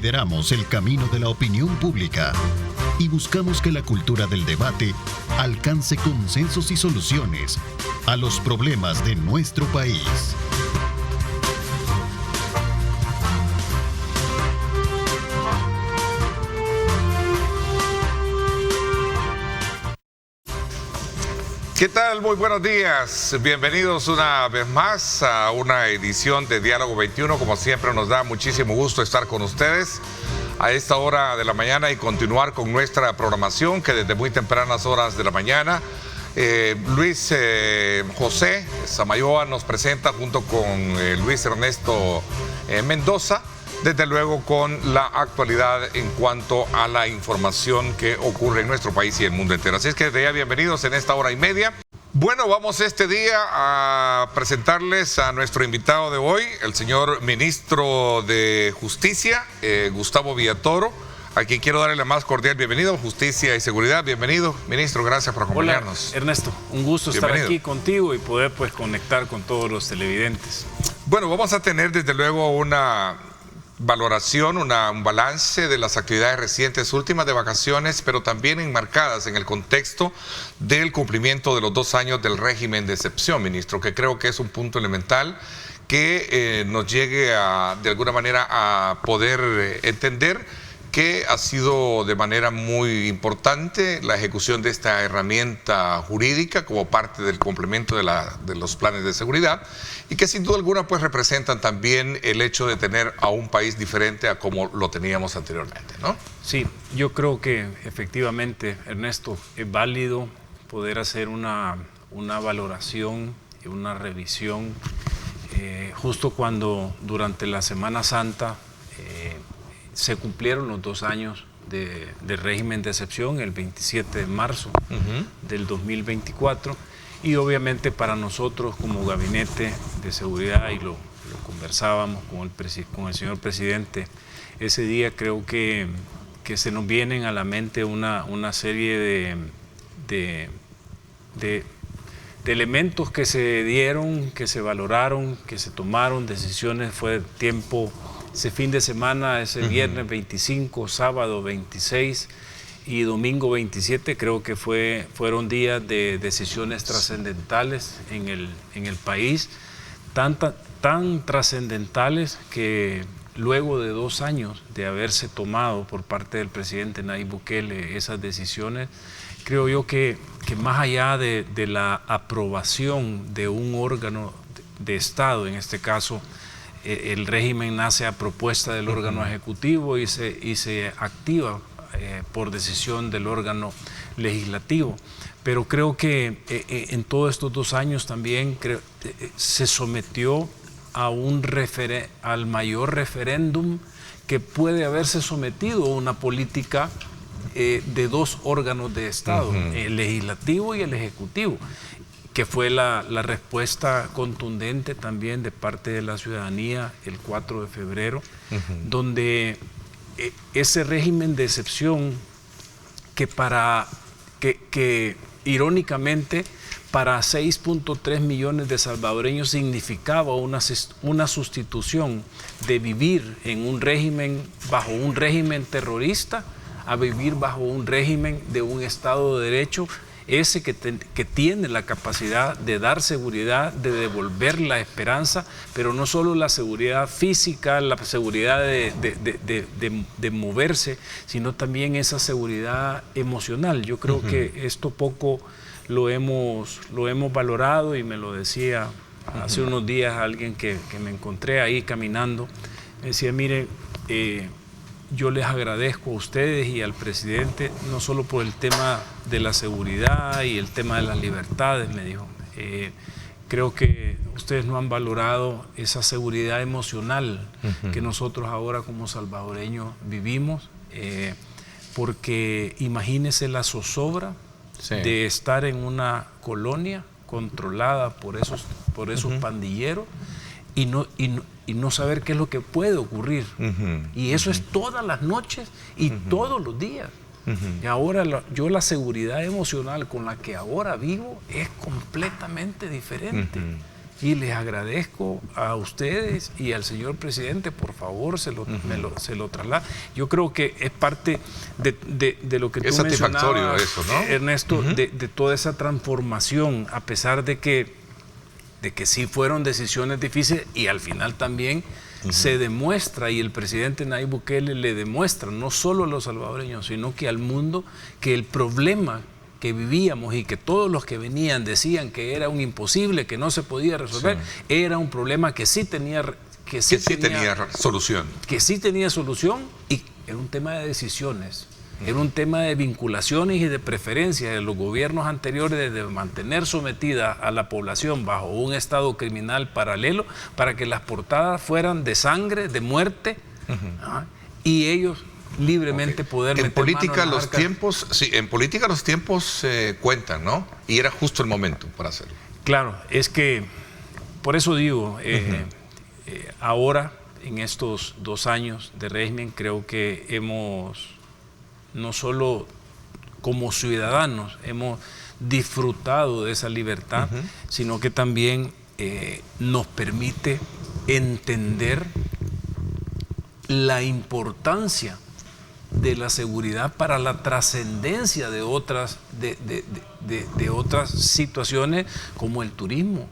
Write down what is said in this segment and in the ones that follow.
Lideramos el camino de la opinión pública y buscamos que la cultura del debate alcance consensos y soluciones a los problemas de nuestro país. ¿Qué tal? Muy buenos días. Bienvenidos una vez más a una edición de Diálogo 21. Como siempre, nos da muchísimo gusto estar con ustedes a esta hora de la mañana y continuar con nuestra programación que desde muy tempranas horas de la mañana Luis José Samayoa nos presenta junto con Luis Ernesto Mendoza, desde luego con la actualidad en cuanto a la información que ocurre en nuestro país y el mundo entero. Así es que desde ya bienvenidos en esta hora y media. Bueno, vamos este día a presentarles a nuestro invitado de hoy, el señor ministro de Justicia, Gustavo Villatoro, a quien quiero darle la más cordial bienvenido. Justicia y Seguridad, bienvenido, ministro, gracias por acompañarnos. Hola, Ernesto, un gusto estar aquí contigo y poder conectar con todos los televidentes. Bueno, vamos a tener desde luego una valoración, un balance de las actividades recientes últimas de vacaciones, pero también enmarcadas en el contexto del cumplimiento de los 2 años del régimen de excepción, ministro, que creo que es un punto elemental que nos llegue de alguna manera a poder entender que ha sido de manera muy importante la ejecución de esta herramienta jurídica como parte del complemento de los planes de seguridad y que sin duda alguna representan también el hecho de tener a un país diferente a como lo teníamos anteriormente, ¿no? Sí, yo creo que efectivamente, Ernesto, es válido poder hacer una valoración y una revisión justo cuando durante la Semana Santa se cumplieron los 2 años de régimen de excepción, el 27 de marzo del 2024, y obviamente para nosotros como Gabinete de Seguridad, y lo conversábamos con el señor presidente, ese día creo que se nos vienen a la mente una serie de elementos que se dieron, que se valoraron, que se tomaron decisiones, fue tiempo. Ese fin de semana, ese viernes 25, sábado 26 y domingo 27, creo que fueron días de decisiones trascendentales en el país, tan trascendentales que luego de 2 años de haberse tomado por parte del presidente Nayib Bukele esas decisiones, creo yo que más allá de la aprobación de un órgano de Estado, en este caso, el régimen nace a propuesta del órgano ejecutivo y se activa por decisión del órgano legislativo. Pero creo que en todos estos 2 años también se sometió al mayor referéndum que puede haberse sometido a una política de 2 órganos de Estado, el legislativo y el ejecutivo, que fue la respuesta contundente también de parte de la ciudadanía el 4 de febrero, donde ese régimen de excepción que irónicamente para 6.3 millones de salvadoreños significaba una sustitución de vivir en un régimen, bajo un régimen terrorista, a vivir bajo un régimen de un Estado de Derecho, ese que tiene la capacidad de dar seguridad, de devolver la esperanza, pero no solo la seguridad física, la seguridad de moverse, sino también esa seguridad emocional. Yo creo que esto poco lo hemos valorado, y me lo decía hace unos días alguien que me encontré ahí caminando. Me decía, mire, yo les agradezco a ustedes y al presidente, no solo por el tema de la seguridad y el tema de las libertades, me dijo. Creo que ustedes no han valorado esa seguridad emocional que nosotros ahora como salvadoreños vivimos, porque imagínese la zozobra de estar en una colonia controlada por esos pandilleros y no saber qué es lo que puede ocurrir. Y eso es todas las noches y todos los días. Y ahora yo la seguridad emocional con la que ahora vivo es completamente diferente. y les agradezco a ustedes y al señor presidente, por favor, se lo traslada. Yo creo que es parte de lo que tú mencionabas, eso, ¿no? Ernesto, de toda esa transformación, a pesar de que sí fueron decisiones difíciles, y al final también se demuestra, y el presidente Nayib Bukele le demuestra, no solo a los salvadoreños, sino que al mundo, que el problema que vivíamos y que todos los que venían decían que era un imposible, que no se podía resolver, era un problema que sí tenía solución. Que sí tenía solución, y era un tema de decisiones. Era un tema de vinculaciones y de preferencias de los gobiernos anteriores, de mantener sometida a la población bajo un estado criminal paralelo para que las portadas fueran de sangre, de muerte, y ellos libremente poder meter política mano en los tiempos, en política los tiempos cuentan, ¿no? Y era justo el momento para hacerlo. Claro, es que por eso digo, ahora en estos 2 años de régimen creo que hemos, no solo como ciudadanos, hemos disfrutado de esa libertad, sino que también nos permite entender la importancia de la seguridad para la trascendencia de otras situaciones como el turismo.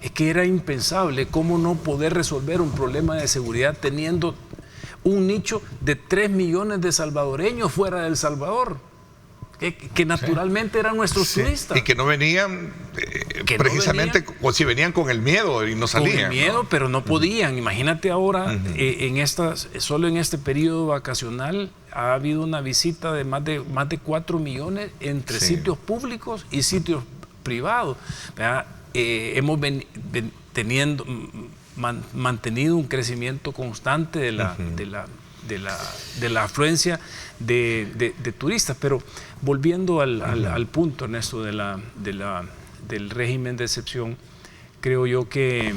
Es que era impensable cómo no poder resolver un problema de seguridad teniendo un nicho de 3 millones de salvadoreños fuera de El Salvador, que naturalmente eran nuestros turistas. Y que no venían precisamente, o si venían con el miedo y no salían. Con el miedo, pero no podían. Imagínate ahora, solo en este periodo vacacional ha habido una visita de más de 4 millones entre sitios públicos y sitios privados. Hemos mantenido un crecimiento constante de la afluencia de turistas. Pero volviendo al punto, Ernesto, del régimen de excepción, creo yo que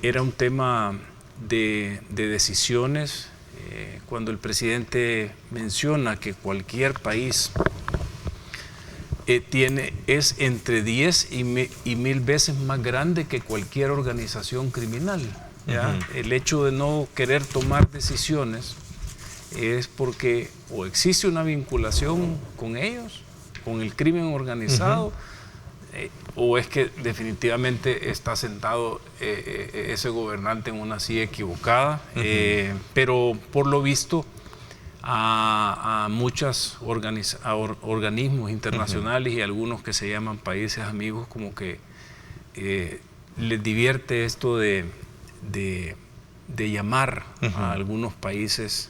era un tema de decisiones. Cuando el presidente menciona que cualquier país es entre 10 y 1000 veces más grande que cualquier organización criminal. ¿Ya? El hecho de no querer tomar decisiones es porque o existe una vinculación con ellos, con el crimen organizado, o es que definitivamente está sentado ese gobernante en una silla equivocada. Pero por lo visto a muchos organismos internacionales y algunos que se llaman países amigos, como que les divierte esto de llamar a algunos países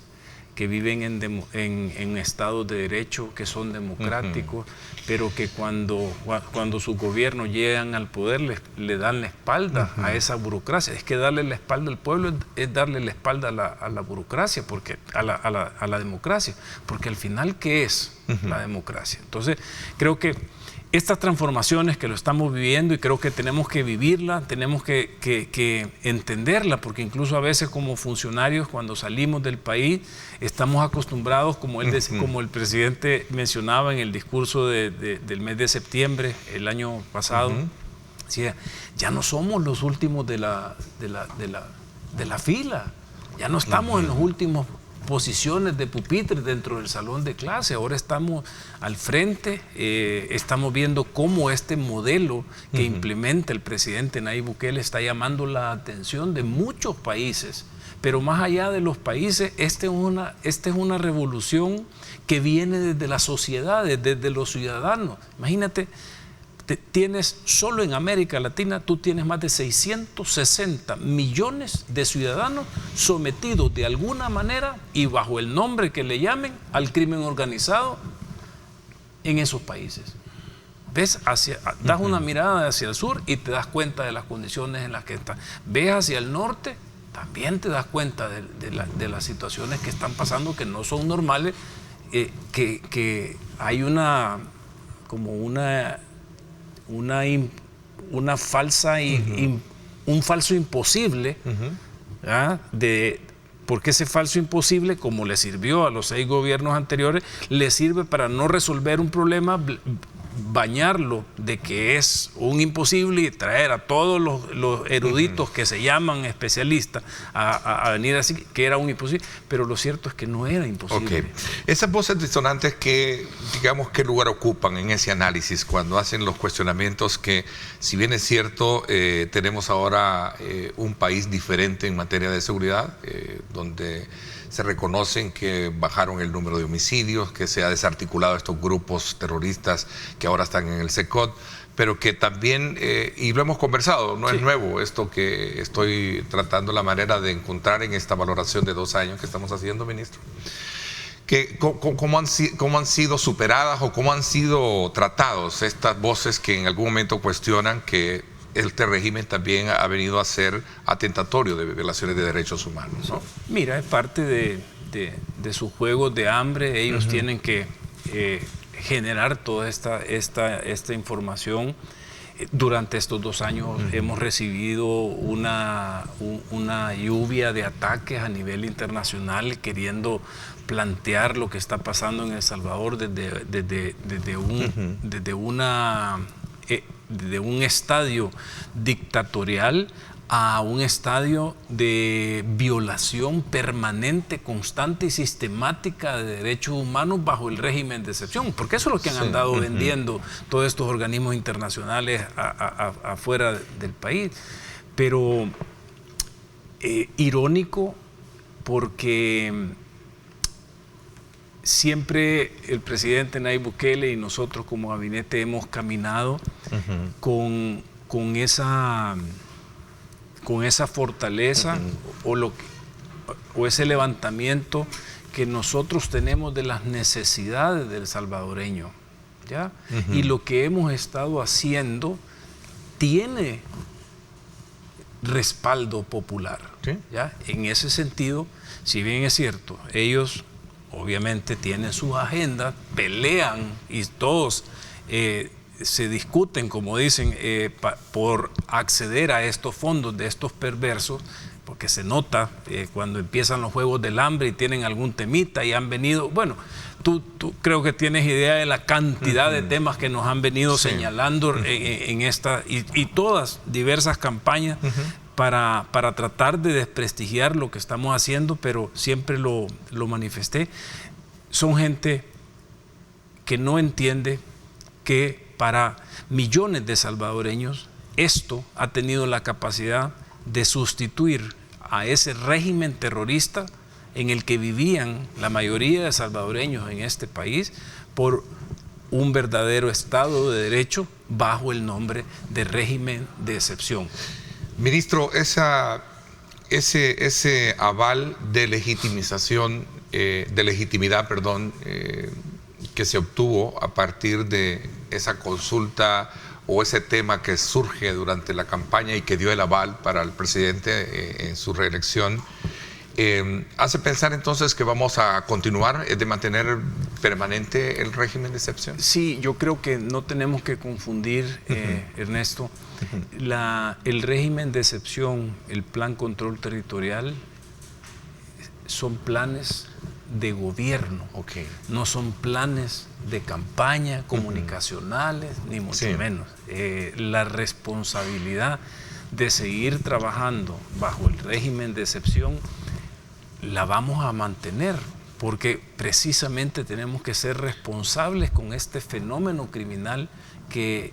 que viven en estados de derecho, que son democráticos, pero que cuando sus gobiernos llegan al poder le dan la espalda a esa burocracia. Es que darle la espalda al pueblo es darle la espalda a la burocracia, porque a la democracia, porque al final, ¿qué es la democracia? Entonces, creo que estas transformaciones que lo estamos viviendo, y creo que tenemos que vivirla, tenemos que entenderla, porque incluso a veces como funcionarios, cuando salimos del país, estamos acostumbrados, como el presidente mencionaba en el discurso del mes de septiembre, el año pasado, decía, ya no somos los últimos de la fila, ya no estamos en los últimos posiciones de pupitre dentro del salón de clase, ahora estamos al frente, estamos viendo cómo este modelo que implementa el presidente Nayib Bukele está llamando la atención de muchos países, pero más allá de los países, esta es una revolución que viene desde las sociedades, desde los ciudadanos. Imagínate, tienes solo en América Latina, tú tienes más de 660 millones de ciudadanos sometidos de alguna manera y bajo el nombre que le llamen al crimen organizado en esos países. Ves das una mirada hacia el sur y te das cuenta de las condiciones en las que están. Ves hacia el norte, también te das cuenta de las situaciones que están pasando, que no son normales, que hay un falso imposible, porque ese falso imposible, como le sirvió a los 6 gobiernos anteriores, le sirve para no resolver un problema bañarlo de que es un imposible y traer a todos los eruditos que se llaman especialistas a venir así, que era un imposible, pero lo cierto es que no era imposible. Okay. Esas voces disonantes, que, digamos, ¿qué lugar ocupan en ese análisis cuando hacen los cuestionamientos que, si bien es cierto, tenemos ahora un país diferente en materia de seguridad, donde se reconocen que bajaron el número de homicidios, que se ha desarticulado estos grupos terroristas que ahora están en el SECOT, pero que también, y lo hemos conversado, no es nuevo esto que estoy tratando la manera de encontrar en esta valoración de 2 años que estamos haciendo, ministro, que cómo han sido superadas o cómo han sido tratados estas voces que en algún momento cuestionan que este régimen también ha venido a ser atentatorio de violaciones de derechos humanos, ¿no? Mira, es parte de sus juegos de hambre. Ellos tienen que generar toda esta información. Durante estos 2 años hemos recibido una lluvia de ataques a nivel internacional queriendo plantear lo que está pasando en El Salvador desde un estadio dictatorial a un estadio de violación permanente, constante y sistemática de derechos humanos bajo el régimen de excepción, porque eso es lo que han andado vendiendo todos estos organismos internacionales afuera del país. Pero irónico, porque siempre el presidente Nayib Bukele y nosotros como gabinete hemos caminado con esa fortaleza o ese levantamiento que nosotros tenemos de las necesidades del salvadoreño, ¿ya? Y lo que hemos estado haciendo tiene respaldo popular, ¿ya? En ese sentido, si bien es cierto, ellos obviamente tienen sus agendas, pelean y todos se discuten, como dicen, por acceder a estos fondos de estos perversos, porque se nota cuando empiezan los juegos del hambre y tienen algún temita y han venido, bueno, tú creo que tienes idea de la cantidad de temas que nos han venido señalando en esta y todas diversas campañas para tratar de desprestigiar lo que estamos haciendo, pero siempre lo manifesté. Son gente que no entiende que para millones de salvadoreños esto ha tenido la capacidad de sustituir a ese régimen terrorista en el que vivían la mayoría de salvadoreños en este país por un verdadero Estado de Derecho bajo el nombre de régimen de excepción. Ministro, ese aval de legitimidad, que se obtuvo a partir de esa consulta o ese tema que surge durante la campaña y que dio el aval para el presidente en su reelección, ¿hace pensar entonces que vamos a continuar de mantener permanente el régimen de excepción? Sí, yo creo que no tenemos que confundir, Ernesto, el régimen de excepción, el plan control territorial, son planes de gobierno, no son planes de campaña comunicacionales, ni mucho menos. La responsabilidad de seguir trabajando bajo el régimen de excepción la vamos a mantener, porque precisamente tenemos que ser responsables con este fenómeno criminal que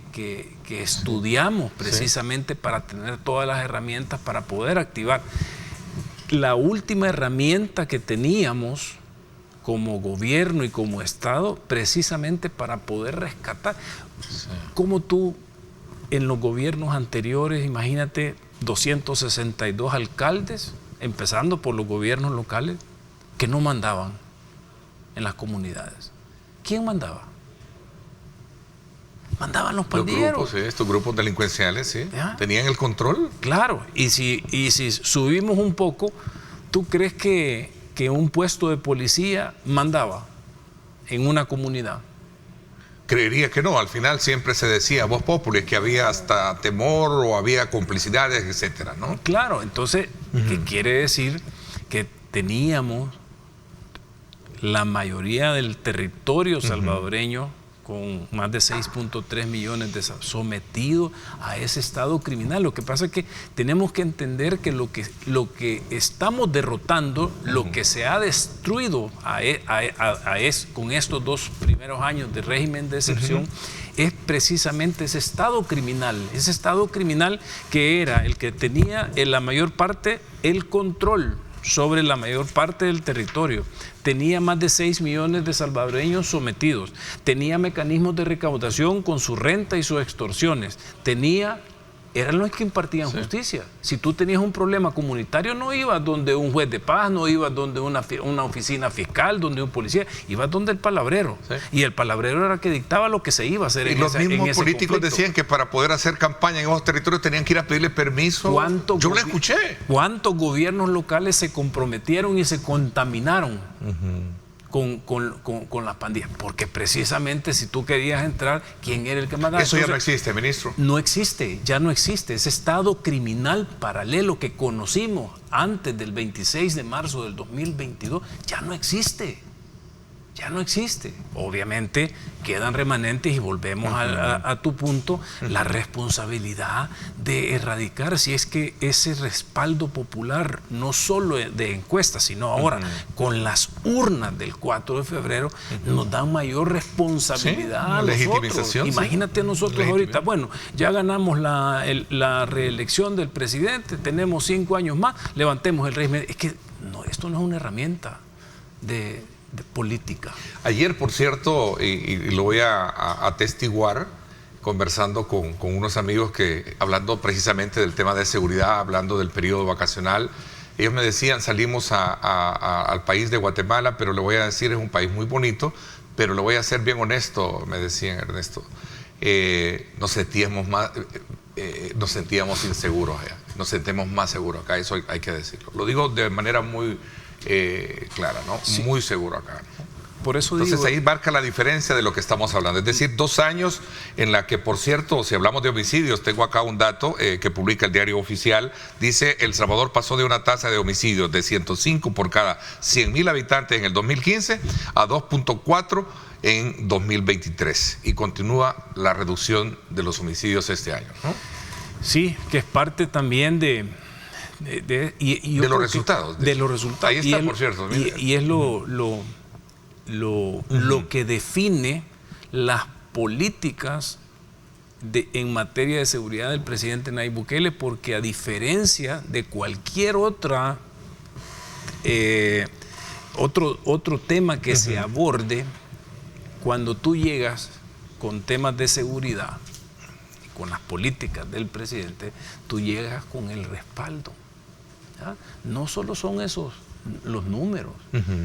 estudiamos precisamente para tener todas las herramientas para poder activar. La última herramienta que teníamos como gobierno y como Estado, precisamente para poder rescatar. Como tú, en los gobiernos anteriores, imagínate, 262 alcaldes, empezando por los gobiernos locales, que no mandaban en las comunidades. ¿Quién mandaba? Mandaban los pandilleros. Los grupos, estos grupos delincuenciales, tenían el control. Claro, y si subimos un poco, ¿tú crees que un puesto de policía mandaba en una comunidad? Creería que no, al final siempre se decía voz populi, que había hasta temor o había complicidades, etcétera, ¿no? Claro, entonces, ¿qué quiere decir? Que teníamos la mayoría del territorio salvadoreño con más de 6.3 millones de sometidos a ese estado criminal. Lo que pasa es que tenemos que entender que lo que estamos derrotando, lo que se ha destruido con estos 2 primeros años de régimen de excepción, es precisamente ese estado criminal que era el que tenía en la mayor parte el control sobre la mayor parte del territorio, tenía más de 6 millones de salvadoreños sometidos, tenía mecanismos de recaudación con su renta y sus extorsiones, eran los que impartían justicia. Si tú tenías un problema comunitario, no ibas donde un juez de paz, no ibas donde una oficina fiscal, donde un policía, ibas donde el palabrero. Sí. Y el palabrero era el que dictaba lo que se iba a hacer en ese conflicto. Y los mismos políticos decían que para poder hacer campaña en esos territorios tenían que ir a pedirle permiso. Yo lo escuché. ¿Cuántos gobiernos locales se comprometieron y se contaminaron con las pandillas? Porque precisamente si tú querías entrar, ¿quién era el que mandaba? Eso ya no existe, ministro. No existe, ya no existe. Ese estado criminal paralelo que conocimos antes del 26 de marzo del 2022 ya no existe. Ya no existe. Obviamente quedan remanentes y volvemos a tu punto, la responsabilidad de erradicar, si es que ese respaldo popular, no solo de encuestas, sino ahora con las urnas del 4 de febrero, nos dan mayor responsabilidad a nosotros. Imagínate nosotros ahorita, bueno, ya ganamos la reelección del presidente, tenemos 5 años más, levantemos el régimen. Es que no, esto no es una herramienta de política. Ayer, por cierto, y lo voy a atestiguar, conversando con unos amigos que, hablando precisamente del tema de seguridad, hablando del periodo vacacional, ellos me decían, salimos al país de Guatemala, pero le voy a decir, es un país muy bonito, pero le voy a ser bien honesto, me decían, Ernesto, nos sentíamos inseguros allá, nos sentimos más seguros acá, eso hay que decirlo. Lo digo de manera muy clara, ¿no? Sí. Muy seguro acá. Por eso entonces ahí marca la diferencia de lo que estamos hablando. Es decir, 2 años en la que, por cierto, si hablamos de homicidios, tengo acá un dato que publica el Diario Oficial, dice, El Salvador pasó de una tasa de homicidios de 105 por cada 100,000 habitantes en el 2015 a 2.4 en 2023. Y continúa la reducción de los homicidios este año, ¿no? Sí, que es parte también de los resultados. De los resultados. Ahí está, por cierto. Y es lo que define las políticas en materia de seguridad del presidente Nayib Bukele, porque a diferencia de cualquier otro tema que se aborde, cuando tú llegas con temas de seguridad, con las políticas del presidente, tú llegas con el respaldo. ¿Ya? No solo son esos los números,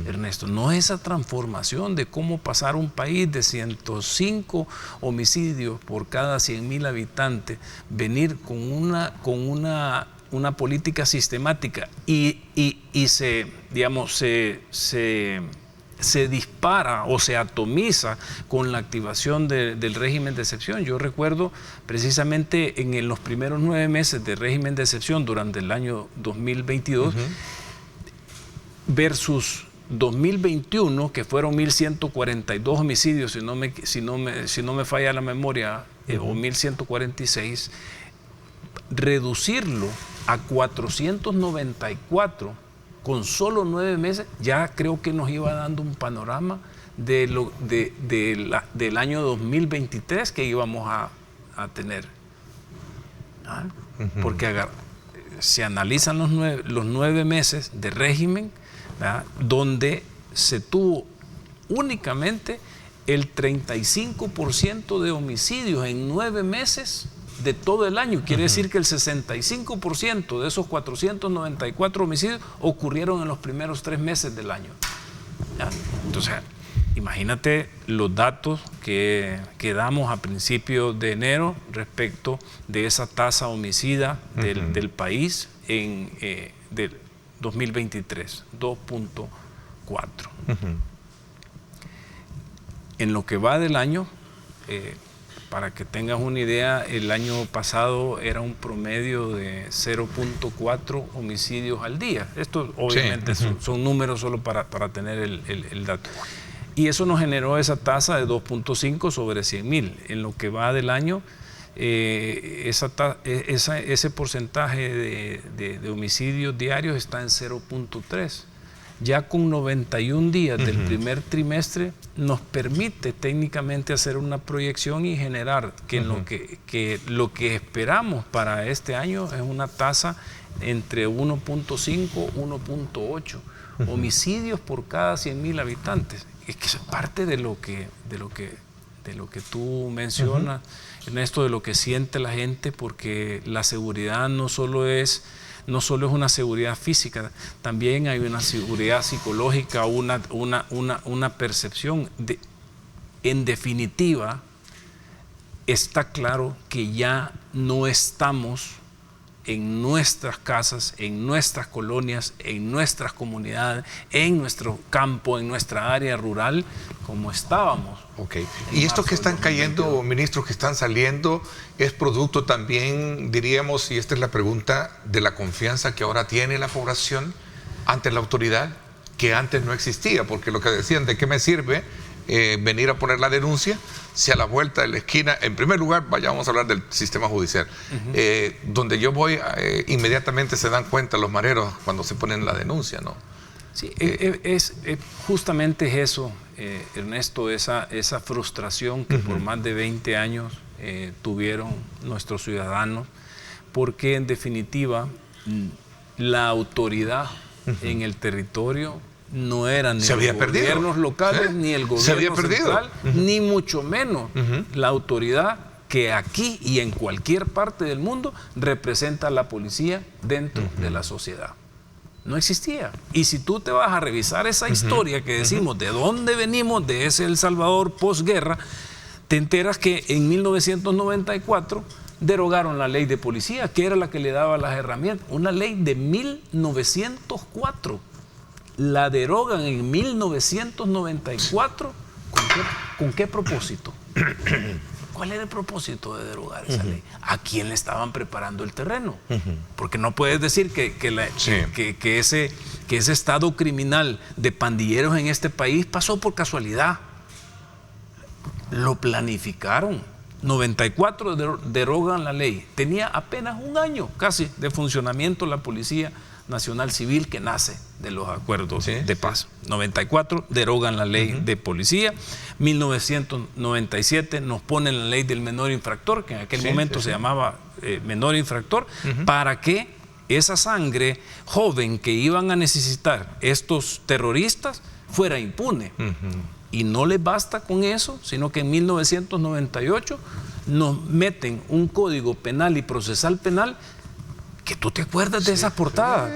Ernesto, no es esa transformación de cómo pasar un país de 105 homicidios por cada 100,000 habitantes, venir con una política sistemática y se dispara o se atomiza con la activación del régimen de excepción. Yo recuerdo precisamente en los primeros 9 meses de régimen de excepción durante el año 2022 versus 2021, que fueron 1.142 homicidios, si no me falla la memoria, o 1.146, reducirlo a 494 con solo 9 meses, ya creo que nos iba dando un panorama del año 2023 que íbamos a tener. Porque se analizan los 9 meses de régimen, ¿verdad?, donde se tuvo únicamente el 35% de homicidios en 9 meses de todo el año. Quiere decir que el 65% de esos 494 homicidios ocurrieron en los primeros 3 meses del año. ¿Ya? Entonces, imagínate los datos que damos a principios de enero respecto de esa tasa homicida del país del 2023, 2.4. En lo que va del año, para que tengas una idea, el año pasado era un promedio de 0.4 homicidios al día. Esto obviamente son números solo para tener el dato. Y eso nos generó esa tasa de 2.5 sobre 100.000. En lo que va del año, ese porcentaje de homicidios diarios está en 0.3. Ya con 91 días del primer trimestre nos permite técnicamente hacer una proyección y generar que, lo que esperamos para este año es una tasa entre 1.5 y 1.8 homicidios por cada 100.000 habitantes. Es que es parte de lo que tú mencionas, Ernesto, de lo que siente la gente, porque la seguridad no solo es una seguridad física, también hay una seguridad psicológica, una percepción. En definitiva, está claro que ya no estamos en nuestras casas, en nuestras colonias, en nuestras comunidades, en nuestro campo, en nuestra área rural, como estábamos. Ok. Y esto que están cayendo, ministros, que están saliendo, es producto también, diríamos, y esta es la pregunta, de la confianza que ahora tiene la población ante la autoridad, que antes no existía, porque lo que decían, ¿de qué me sirve venir a poner la denuncia si a la vuelta de la esquina, en primer lugar, vamos a hablar del sistema judicial, donde yo voy, inmediatamente se dan cuenta los mareros cuando se ponen la denuncia, ¿no? Sí, justamente es eso, Ernesto, esa frustración que por más de 20 años tuvieron nuestros ciudadanos, porque en definitiva la autoridad en el territorio no eran ni los gobiernos locales, ni el gobierno central, ni mucho menos la autoridad que aquí y en cualquier parte del mundo representa a la policía dentro de la sociedad. No existía. Y si tú te vas a revisar esa historia que decimos de dónde venimos, de ese El Salvador posguerra, te enteras que en 1994 derogaron la ley de policía, que era la que le daba las herramientas, una ley de 1904. La derogan en 1994. ¿Con qué propósito? ¿Cuál era el propósito de derogar esa ley? ¿A quién le estaban preparando el terreno? Porque no puedes decir que ese estado criminal de pandilleros en este país pasó por casualidad. Lo planificaron. 94 derogan la ley. Tenía apenas un año casi de funcionamiento la Policía Nacional Civil, que nace de los acuerdos de paz. 94 derogan la ley de policía. 1997 nos ponen la ley del menor infractor, que en aquel momento se llamaba menor infractor, para que esa sangre joven que iban a necesitar estos terroristas fuera impune. Y no les basta con eso, sino que en 1998 nos meten un código penal y procesal penal, que tú te acuerdas de esa portada.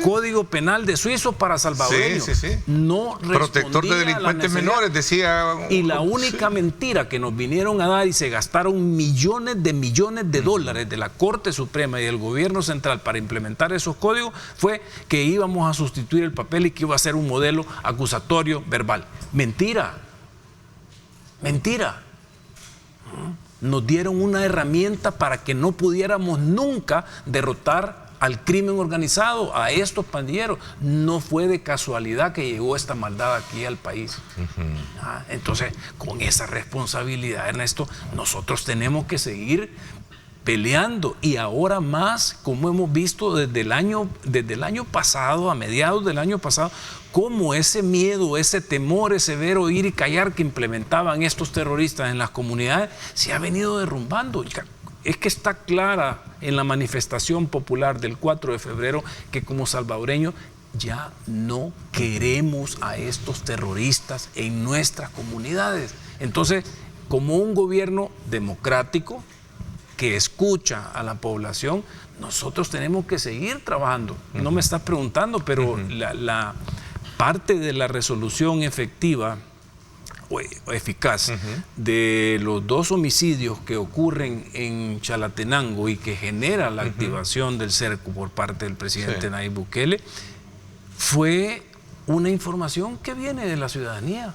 Código penal de suizo para salvadoreños. No protector de delincuentes menores, decía. Y la única mentira que nos vinieron a dar, y se gastaron millones de dólares de la Corte Suprema y del gobierno central para implementar esos códigos, fue que íbamos a sustituir el papel y que iba a ser un modelo acusatorio verbal. Mentira. Mentira. Nos dieron una herramienta para que no pudiéramos nunca derrotar al crimen organizado, a estos pandilleros. No fue de casualidad que llegó esta maldad aquí al país. Entonces, con esa responsabilidad, Ernesto, nosotros tenemos que seguir peleando, y ahora más, como hemos visto desde el año pasado, a mediados del año pasado, cómo ese miedo, ese temor, ese ver, oír y callar que implementaban estos terroristas en las comunidades se ha venido derrumbando. Es que está clara en la manifestación popular del 4 de febrero que como salvadoreños ya no queremos a estos terroristas en nuestras comunidades. Entonces, como un gobierno democrático que escucha a la población, nosotros tenemos que seguir trabajando. No me estás preguntando, pero la parte de la resolución efectiva o eficaz de los 2 homicidios que ocurren en Chalatenango y que genera la activación del cerco por parte del presidente Nayib Bukele, fue una información que viene de la ciudadanía,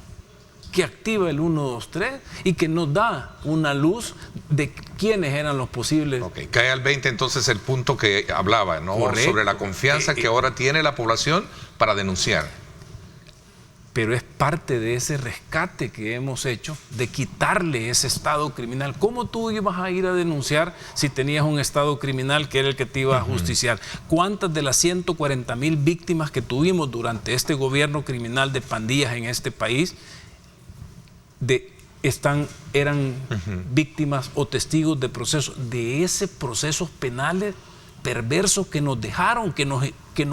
que activa el 123 y que nos da una luz de quiénes eran los posibles. Cae al 20 entonces el punto que hablaba, ¿no? Correcto. Sobre la confianza que ahora tiene la población para denunciar. pero es parte de ese rescate que hemos hecho de quitarle ese estado criminal. ¿Cómo tú ibas a ir a denunciar si tenías un estado criminal que era el que te iba a justiciar? ¿Cuántas de las 140,000 víctimas que tuvimos durante este gobierno criminal de pandillas en este país eran víctimas o testigos de esos procesos penales perversos que nos dejaron, que nos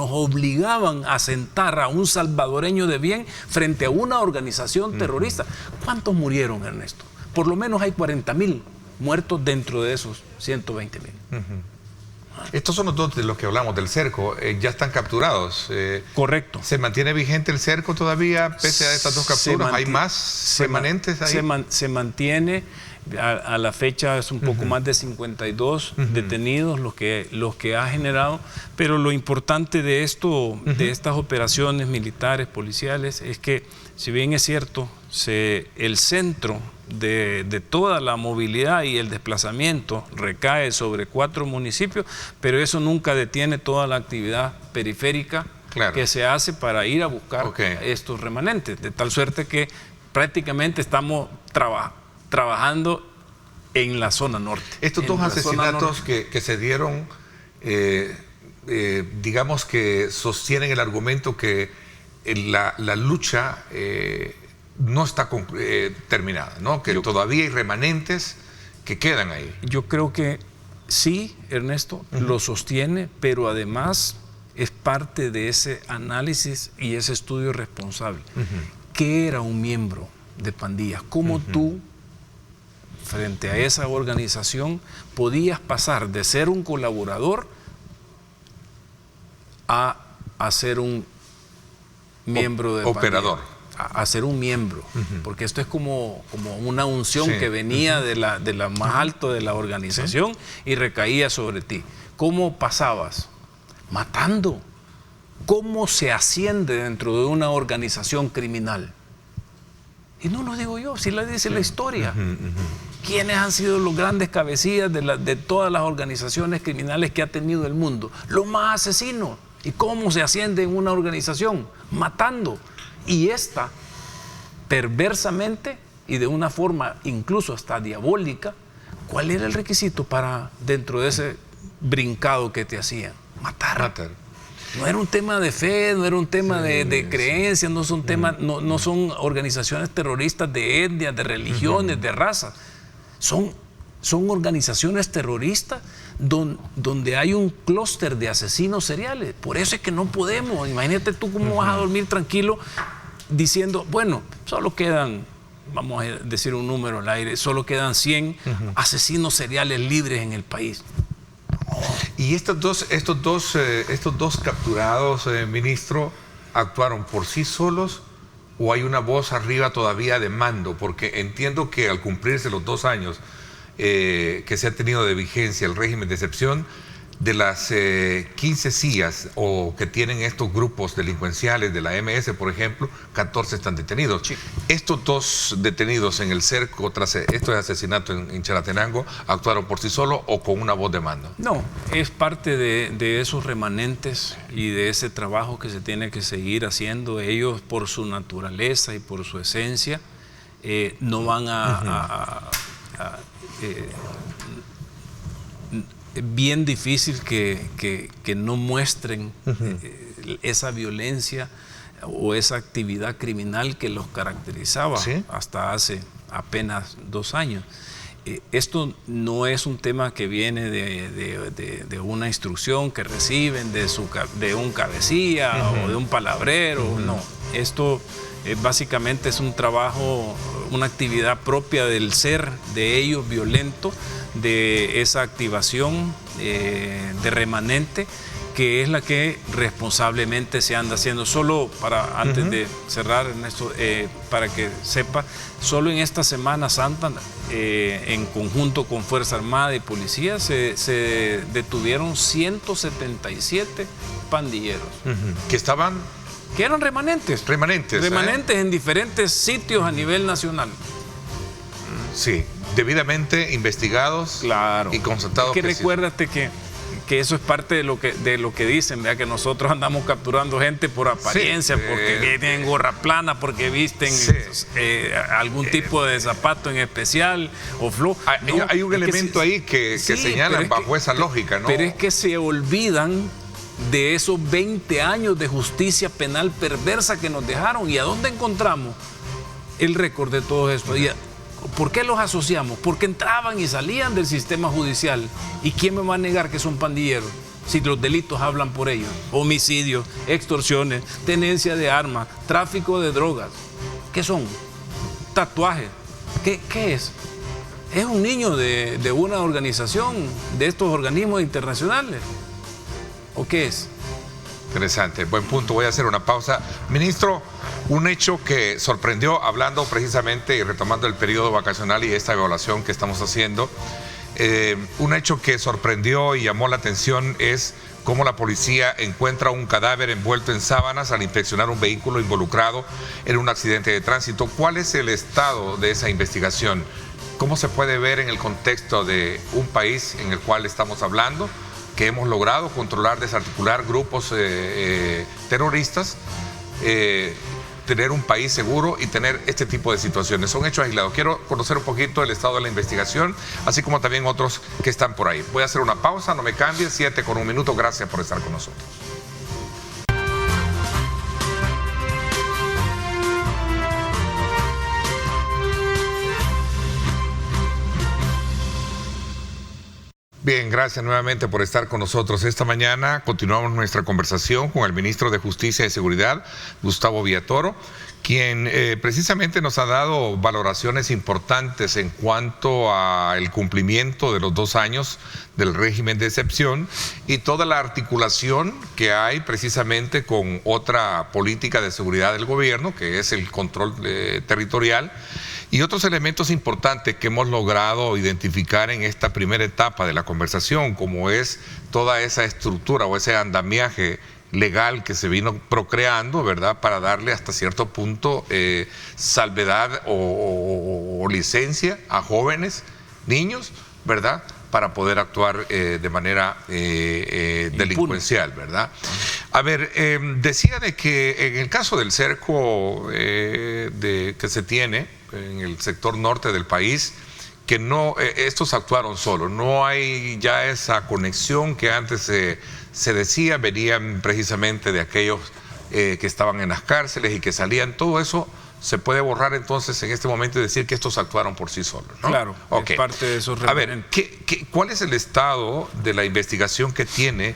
obligaban a sentar a un salvadoreño de bien frente a una organización terrorista? ¿Cuántos murieron, Ernesto? Por lo menos hay 40,000 muertos dentro de esos 120,000. Estos son los dos de los que hablamos del cerco, ya están capturados. Correcto. ¿Se mantiene vigente el cerco todavía pese a estas dos capturas? ¿Hay más remanentes ahí? Se mantiene. A la fecha es un poco más de 52 detenidos los que ha generado, pero lo importante de esto, de estas operaciones militares, policiales, es que si bien es cierto, el centro de toda la movilidad y el desplazamiento recae sobre 4 municipios, pero eso nunca detiene toda la actividad periférica que se hace para ir a buscar estos remanentes, de tal suerte que prácticamente estamos trabajando en la zona norte. Estos dos asesinatos que se dieron, digamos que sostienen el argumento que la lucha no está terminada, ¿no? Que todavía hay remanentes que quedan ahí. Yo creo que sí, Ernesto, lo sostiene, pero además es parte de ese análisis y ese estudio responsable. ¿Qué era un miembro de pandillas? ¿Cómo tú, frente a esa organización, podías pasar de ser un colaborador a ser un miembro de operador? A ser un miembro, porque esto es como una unción que venía de la más alto de la organización y recaía sobre ti. ¿Cómo pasabas? Matando. ¿Cómo se asciende dentro de una organización criminal? Y no lo digo yo, si lo dice la historia. ¿Quiénes han sido los grandes cabecillas de todas las organizaciones criminales que ha tenido el mundo? Los más asesinos. ¿Y cómo se asciende en una organización? Matando. Y esta, perversamente y de una forma incluso hasta diabólica, ¿cuál era el requisito para dentro de ese brincado que te hacían? Matar. No era un tema de fe, no era un tema de creencias, no son no son organizaciones terroristas de etnias, de religiones, de razas. Son organizaciones terroristas donde hay un clúster de asesinos seriales. Por eso es que no podemos. Imagínate tú cómo vas a dormir tranquilo diciendo, bueno, solo quedan, vamos a decir un número al aire, solo quedan 100 asesinos seriales libres en el país. ¿Y estos dos capturados, ministro, actuaron por sí solos o hay una voz arriba todavía de mando? Porque entiendo que al cumplirse los 2 años que se ha tenido de vigencia el régimen de excepción, de las 15 CIAs o que tienen estos grupos delincuenciales de la MS, por ejemplo, 14 están detenidos. Sí. Estos 2 detenidos en el cerco tras estos asesinatos en Chalatenango, ¿actuaron por sí solos o con una voz de mando? No, es parte de esos remanentes y de ese trabajo que se tiene que seguir haciendo. Ellos, por su naturaleza y por su esencia, no van bien difícil que no muestren esa violencia o esa actividad criminal que los caracterizaba hasta hace apenas 2 años. Esto no es un tema que viene de una instrucción que reciben de un cabecilla o de un palabrero, no. Esto básicamente es un trabajo, una actividad propia del ser de ellos violento, de esa activación de remanente, que es la que responsablemente se anda haciendo. Solo para, antes de cerrar, Ernesto, para que sepa, solo en esta Semana Santa, en conjunto con Fuerza Armada y Policía, se detuvieron 177 pandilleros. Que eran remanentes. Remanentes en diferentes sitios a nivel nacional. Sí, debidamente investigados y constatados. Que recuérdate que eso es parte de lo que dicen, ¿verdad? Que nosotros andamos capturando gente por apariencia, sí, porque tienen gorra plana, porque visten algún tipo de zapato en especial o flow. Hay un elemento ahí que señalan bajo esa lógica, ¿no? Pero es que se olvidan de esos 20 años de justicia penal perversa que nos dejaron. ¿Y a dónde encontramos el récord de todo esto? ¿Por qué los asociamos? Porque entraban y salían del sistema judicial. ¿Y quién me va a negar que son pandilleros? Si los delitos hablan por ellos. Homicidios, extorsiones, tenencia de armas, tráfico de drogas. ¿Qué son? Tatuajes. ¿Qué es? Es un niño de una organización, de estos organismos internacionales. ¿O qué es? Interesante, buen punto. Voy a hacer una pausa. Ministro, un hecho que sorprendió, hablando precisamente y retomando el periodo vacacional y esta evaluación que estamos haciendo, un hecho que sorprendió y llamó la atención es cómo la policía encuentra un cadáver envuelto en sábanas al inspeccionar un vehículo involucrado en un accidente de tránsito. ¿Cuál es el estado de esa investigación? ¿Cómo se puede ver en el contexto de un país en el cual estamos hablando, que hemos logrado controlar, desarticular grupos terroristas, tener un país seguro y tener este tipo de situaciones? Son hechos aislados. Quiero conocer un poquito el estado de la investigación, así como también otros que están por ahí. Voy a hacer una pausa, no me cambien, 7:01. Gracias por estar con nosotros. Bien, gracias nuevamente por estar con nosotros. Esta mañana continuamos nuestra conversación con el ministro de Justicia y Seguridad, Gustavo Villatoro, quien precisamente nos ha dado valoraciones importantes en cuanto al cumplimiento de los 2 años del régimen de excepción y toda la articulación que hay precisamente con otra política de seguridad del gobierno, que es el control territorial, y otros elementos importantes que hemos logrado identificar en esta primera etapa de la conversación, como es toda esa estructura o ese andamiaje legal que se vino procreando, ¿verdad?, para darle hasta cierto punto salvedad o licencia a jóvenes, niños, ¿verdad?, para poder actuar de manera delincuencial, ¿verdad? A ver, decía de que en el caso del cerco que se tiene en el sector norte del país, que no, estos actuaron solos, no hay ya esa conexión que antes se decía, venían precisamente de aquellos que estaban en las cárceles y que salían, todo eso se puede borrar entonces en este momento y decir que estos actuaron por sí solos, ¿no? Claro, okay. Es parte de esos referentes. A ver, ¿cuál es el estado de la investigación que tiene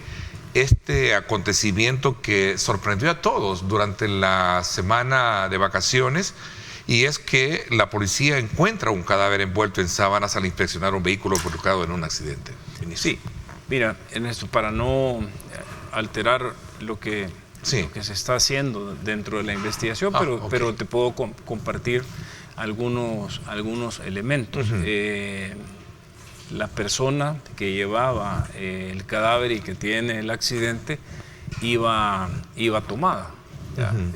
este acontecimiento que sorprendió a todos durante la semana de vacaciones? Y es que la policía encuentra un cadáver envuelto en sábanas al inspeccionar un vehículo involucrado en un accidente. Sí, mira, en esto, para no alterar lo que se está haciendo dentro de la investigación, pero te puedo compartir algunos elementos. La persona que llevaba el cadáver y que tiene el accidente iba tomada.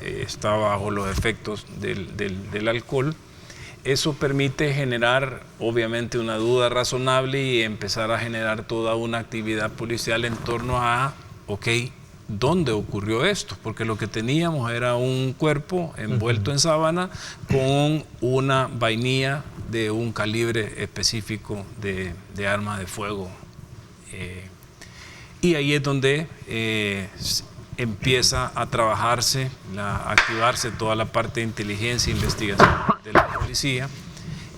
Estaba bajo los efectos del alcohol. Eso permite generar obviamente una duda razonable y empezar a generar toda una actividad policial en torno a, ¿dónde ocurrió esto? Porque lo que teníamos era un cuerpo envuelto en sábana con una vainilla de un calibre específico de arma de fuego. Y ahí es donde empieza a trabajarse, activarse toda la parte de inteligencia e investigación de la policía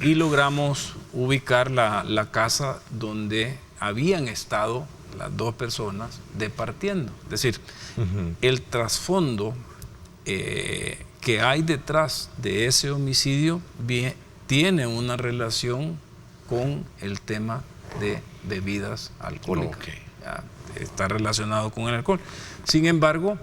y logramos ubicar la casa donde habían estado las 2 personas departiendo. Es decir, el trasfondo que hay detrás de ese homicidio tiene una relación con el tema de bebidas alcohólicas. Está relacionado con el alcohol. Sin embargo,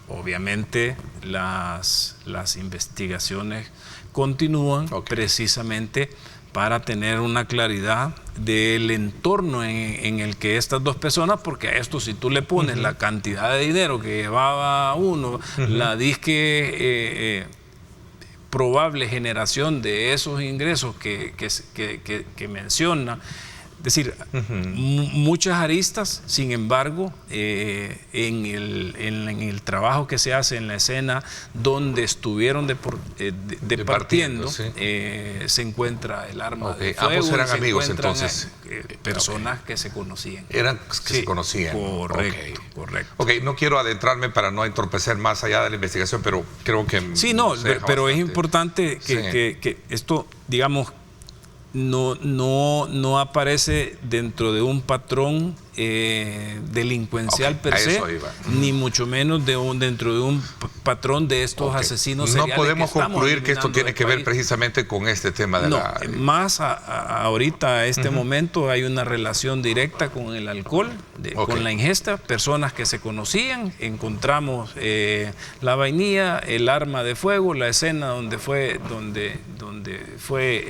obviamente las investigaciones continúan precisamente para tener una claridad del entorno en el que estas 2 personas, porque a esto si tú le pones la cantidad de dinero que llevaba uno, la disque probable generación de esos ingresos que menciona, decir, muchas aristas. Sin embargo, en el trabajo que se hace en la escena donde estuvieron departiendo, sí. se encuentra el arma de fuego. Ambos eran amigos, entonces. Personas que se conocían. Se conocían. Correcto, correcto. Ok, no quiero adentrarme para no entorpecer más allá de la investigación, pero creo que... Sí, no, pero es importante que esto, digamos, no aparece dentro de un patrón delincuencial per se, ni mucho menos dentro de un patrón de estos asesinos seriales. No podemos concluir que esto tiene que ver precisamente con este tema de más ahorita, a este momento, hay una relación directa con el alcohol, con la ingesta, personas que se conocían. Encontramos la vainilla, el arma de fuego, la escena donde fue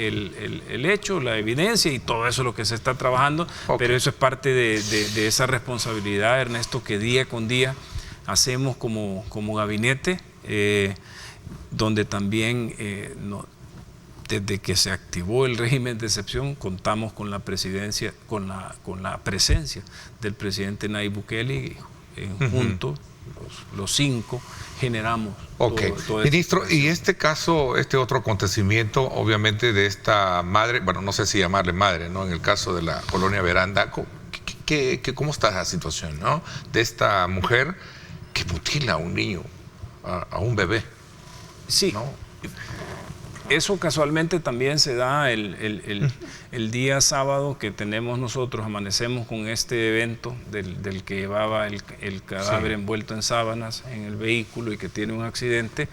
el hecho, la evidencia, y todo eso es lo que se está trabajando, pero eso es parte de esa responsabilidad, Ernesto, que día con día hacemos como gabinete, donde también desde que se activó el régimen de excepción contamos con la presidencia, con la presencia del presidente Nayib Bukele, juntos los 5 generamos. Ministro, y este caso, este otro acontecimiento, obviamente, de esta madre, bueno, no sé si llamarle madre, ¿no? En el caso de la colonia Veranda, ¿cómo está esa situación, ¿no? De esta mujer que mutila a un niño, a un bebé. Sí, ¿no? Eso casualmente también se da el día sábado que tenemos nosotros, amanecemos con este evento del que llevaba el cadáver envuelto en sábanas en el vehículo y que tiene un accidente.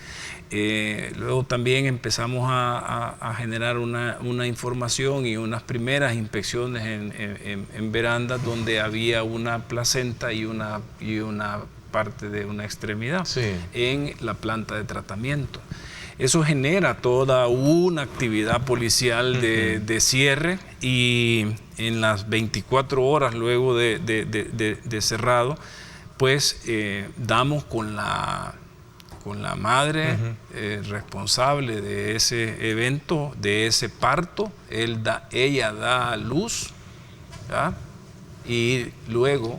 Luego también empezamos a generar una información y unas primeras inspecciones en verandas donde había una placenta y una parte de una extremidad en la planta de tratamiento. Eso genera toda una actividad policial de cierre, y en las 24 horas luego de cerrado, pues damos con la madre responsable de ese evento, de ese parto. Ella da a luz, ¿ya? Y luego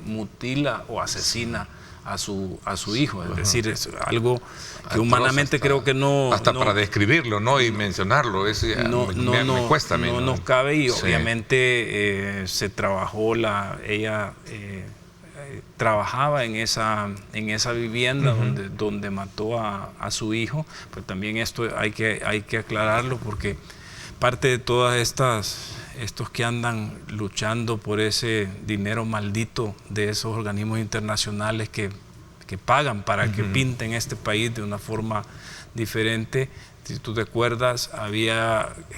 mutila o asesina a su hijo. Es decir, es algo que humanamente creo que no... Hasta para describirlo, ¿no? Y mencionarlo, me cuesta a mí. No nos cabe, y obviamente se trabajó, ella trabajaba en esa vivienda donde mató a su hijo. Pero también esto hay que aclararlo, porque parte de todas estos que andan luchando por ese dinero maldito de esos organismos internacionales que pagan para que pinten este país de una forma diferente. Si tú te acuerdas,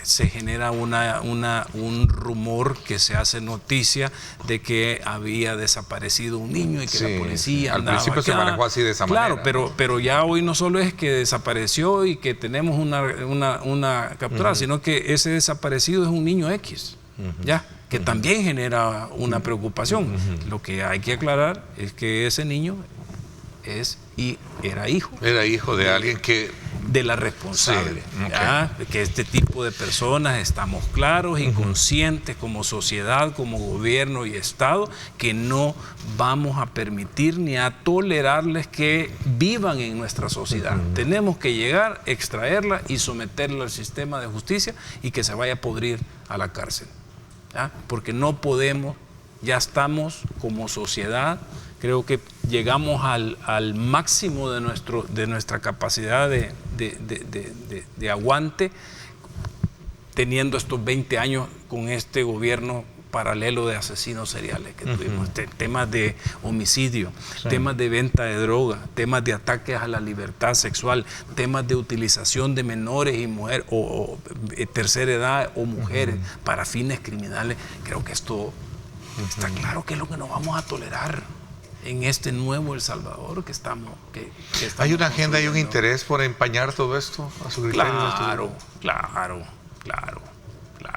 se genera un rumor que se hace noticia de que había desaparecido un niño y que la policía andaba al principio se manejó así de esa manera. Claro, pero ya hoy no solo es que desapareció y que tenemos una captura, sino que ese desaparecido es un niño X, ¿ya? Que también genera una preocupación. Lo que hay que aclarar es que ese niño era hijo de alguien de la responsable. Que este tipo de personas estamos claros y conscientes como sociedad, como gobierno y Estado, que no vamos a permitir ni a tolerarles que vivan en nuestra sociedad. Tenemos que llegar, extraerla y someterla al sistema de justicia, y que se vaya a podrir a la cárcel, ¿ya? Porque no podemos, ya estamos como sociedad, creo que llegamos al máximo de nuestra capacidad de aguante, teniendo estos 20 años con este gobierno paralelo de asesinos seriales que tuvimos, temas de homicidio, temas de venta de droga, temas de ataques a la libertad sexual, temas de utilización de menores y mujeres o tercera edad o mujeres para fines criminales. Creo que esto está claro que es lo que no vamos a tolerar en este nuevo El Salvador que estamos ¿Hay una agenda y un interés por empañar todo esto a su criterio? Claro,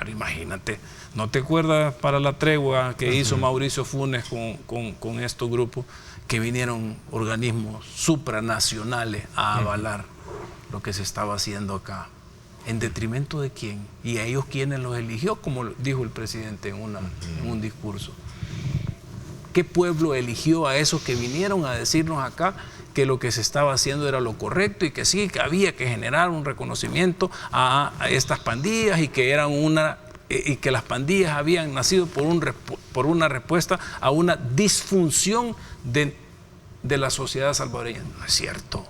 imagínate. ¿No te acuerdas para la tregua que hizo Mauricio Funes con estos grupos, que vinieron organismos supranacionales a avalar lo que se estaba haciendo acá ¿En detrimento de quién? ¿Y a ellos quiénes los eligió? Como dijo el presidente en un discurso. ¿Qué pueblo eligió a esos que vinieron a decirnos acá que lo que se estaba haciendo era lo correcto y que sí, que había que generar un reconocimiento a estas pandillas y que eran y que las pandillas habían nacido por una respuesta a una disfunción de la sociedad salvadoreña? No es cierto,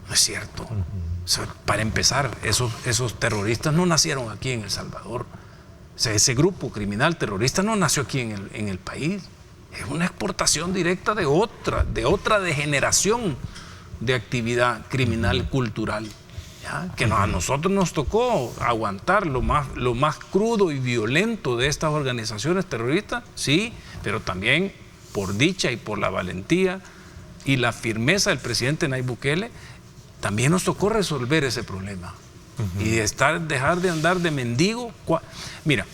no es cierto. O sea, para empezar, esos terroristas no nacieron aquí en El Salvador. O sea, ese grupo criminal terrorista no nació aquí en el país. Es una exportación directa de otra degeneración de actividad criminal cultural, ¿ya? Que a nosotros nos tocó aguantar lo más crudo y violento de estas organizaciones terroristas, sí, pero también por dicha y por la valentía y la firmeza del presidente Nayib Bukele, también nos tocó resolver ese problema y dejar de andar de mendigo. Mira,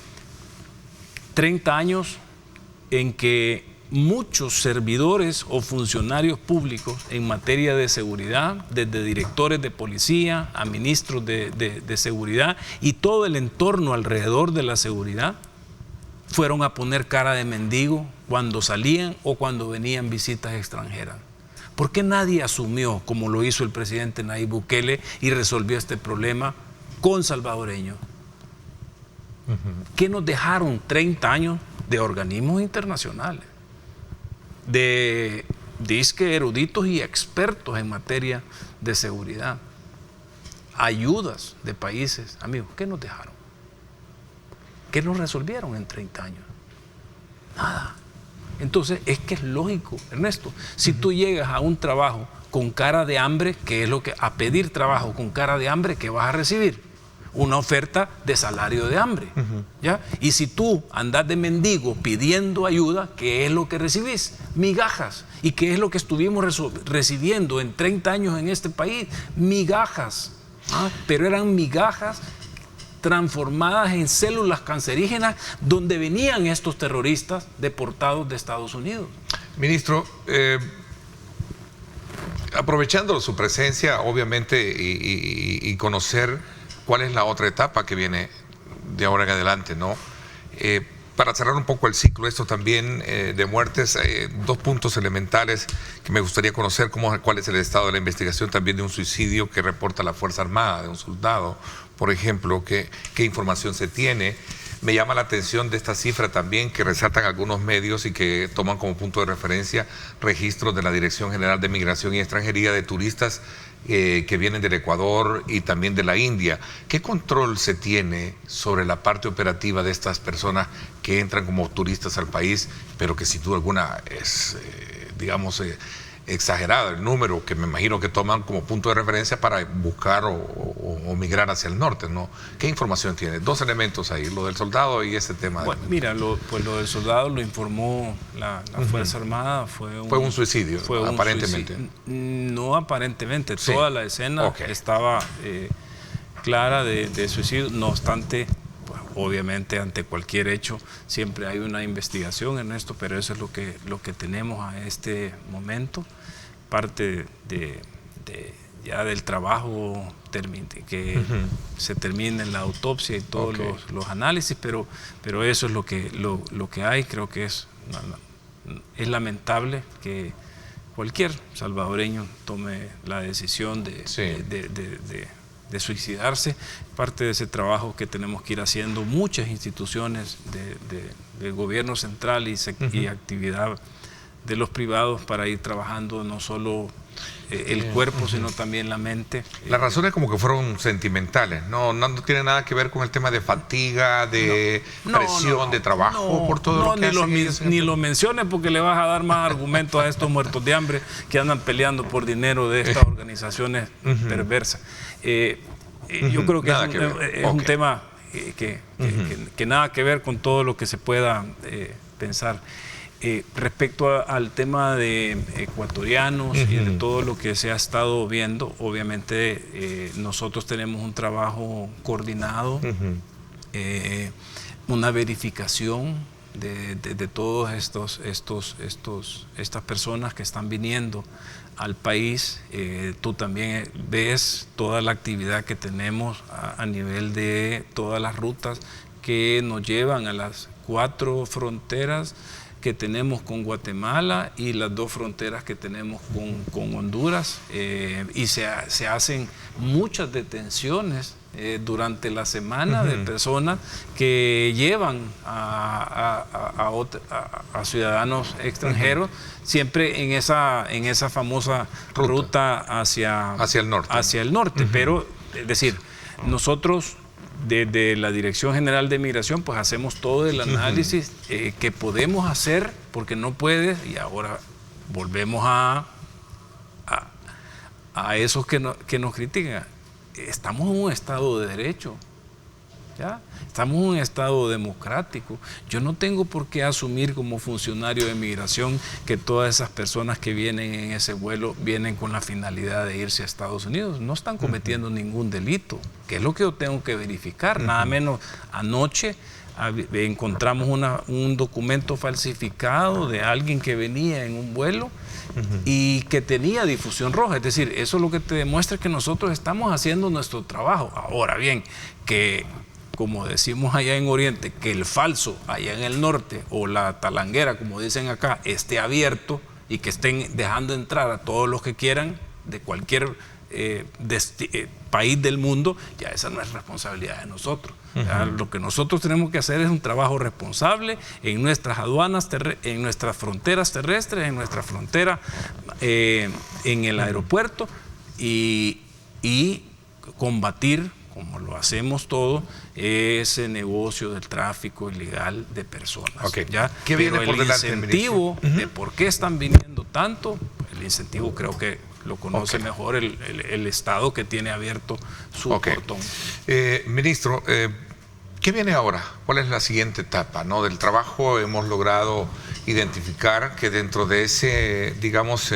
30 años en que muchos servidores o funcionarios públicos en materia de seguridad, desde directores de policía a ministros de seguridad y todo el entorno alrededor de la seguridad, fueron a poner cara de mendigo cuando salían o cuando venían visitas extranjeras. ¿Por qué nadie asumió, como lo hizo el presidente Nayib Bukele, y resolvió este problema con salvadoreños? ¿Qué nos dejaron 30 años de organismos internacionales, de disque eruditos y expertos en materia de seguridad, ayudas de países? Amigos, ¿qué nos dejaron? ¿Qué nos resolvieron en 30 años? Nada. Entonces, es que es lógico, Ernesto, si tú llegas a un trabajo con cara de hambre, a pedir trabajo con cara de hambre, ¿qué vas a recibir? Una oferta de salario de hambre, ¿ya? Y si tú andas de mendigo pidiendo ayuda, ¿qué es lo que recibís? Migajas. ¿Y qué es lo que estuvimos recibiendo en 30 años en este país? Migajas. Pero eran migajas transformadas en células cancerígenas donde venían estos terroristas deportados de Estados Unidos. Ministro, aprovechando su presencia, obviamente, y conocer cuál es la otra etapa que viene de ahora en adelante, ¿no? Para cerrar un poco el ciclo, esto también de muertes, 2 puntos elementales que me gustaría conocer: cuál es el estado de la investigación también de un suicidio que reporta la Fuerza Armada, de un soldado, por ejemplo, qué información se tiene. Me llama la atención de esta cifra también que resaltan algunos medios y que toman como punto de referencia registros de la Dirección General de Migración y Extranjería de turistas que vienen del Ecuador y también de la India. ¿Qué control se tiene sobre la parte operativa de estas personas que entran como turistas al país, pero que sin duda alguna es, exagerado el número que me imagino que toman como punto de referencia para buscar o migrar hacia el norte, ¿no? ¿Qué información tiene? 2 elementos ahí, lo del soldado y ese tema. Bueno, mira, lo del soldado lo informó la Fuerza Armada. Fue un suicidio, aparentemente. No aparentemente, sí. Toda la escena estaba clara de suicidio. No obstante, pues, obviamente ante cualquier hecho siempre hay una investigación en esto, pero eso es lo que tenemos a este momento. Parte ya del trabajo que se termine en la autopsia y todos los análisis, pero eso es lo que hay. Creo que es lamentable que cualquier salvadoreño tome la decisión de suicidarse. Parte de ese trabajo que tenemos que ir haciendo muchas instituciones del gobierno central y actividad de los privados para ir trabajando no solo el cuerpo, sino también la mente. Las razones como que fueron sentimentales, no tiene nada que ver con el tema de fatiga, de presión, de trabajo, por todo lo que ni lo menciones, porque le vas a dar más argumentos a estos muertos de hambre que andan peleando por dinero de estas organizaciones perversas. Yo creo que es un tema que nada que ver con todo lo que se pueda pensar. Respecto al tema de ecuatorianos y de todo lo que se ha estado viendo, obviamente nosotros tenemos un trabajo coordinado, una verificación de todos estas personas que están viniendo al país. Tú también ves toda la actividad que tenemos a nivel de todas las rutas que nos llevan a las 4 fronteras que tenemos con Guatemala y las 2 fronteras que tenemos con Honduras, y se hacen muchas detenciones durante la semana de personas que llevan a ciudadanos extranjeros, siempre en esa famosa ruta hacia el norte. Pero, es decir, nosotros desde la Dirección General de Migración pues hacemos todo el análisis que podemos hacer, porque no puedes, y ahora volvemos a esos que nos critican. Estamos en un Estado de Derecho, ¿ya? Estamos en un Estado democrático. Yo no tengo por qué asumir como funcionario de migración que todas esas personas que vienen en ese vuelo vienen con la finalidad de irse a Estados Unidos. No están cometiendo ningún delito, que es lo que yo tengo que verificar. Nada menos anoche encontramos un documento falsificado de alguien que venía en un vuelo y que tenía difusión roja. Es decir, eso es lo que te demuestra que nosotros estamos haciendo nuestro trabajo. Ahora bien, que como decimos allá en Oriente, que el falso allá en el norte, o la talanguera, como dicen acá, esté abierto y que estén dejando entrar a todos los que quieran de cualquier país del mundo, ya esa no es responsabilidad de nosotros. Lo que nosotros tenemos que hacer es un trabajo responsable en nuestras aduanas, en nuestras fronteras terrestres, en nuestra frontera, en el aeropuerto, y combatir, como lo hacemos todo, ese negocio del tráfico ilegal de personas. ¿Ya? ¿Qué viene por delante, incentivo de por qué están viniendo tanto, el incentivo creo que lo conoce mejor el Estado, que tiene abierto su portón. Ministro, ¿qué viene ahora? ¿Cuál es la siguiente etapa, ¿no? Del trabajo? Hemos logrado identificar que dentro de ese, digamos,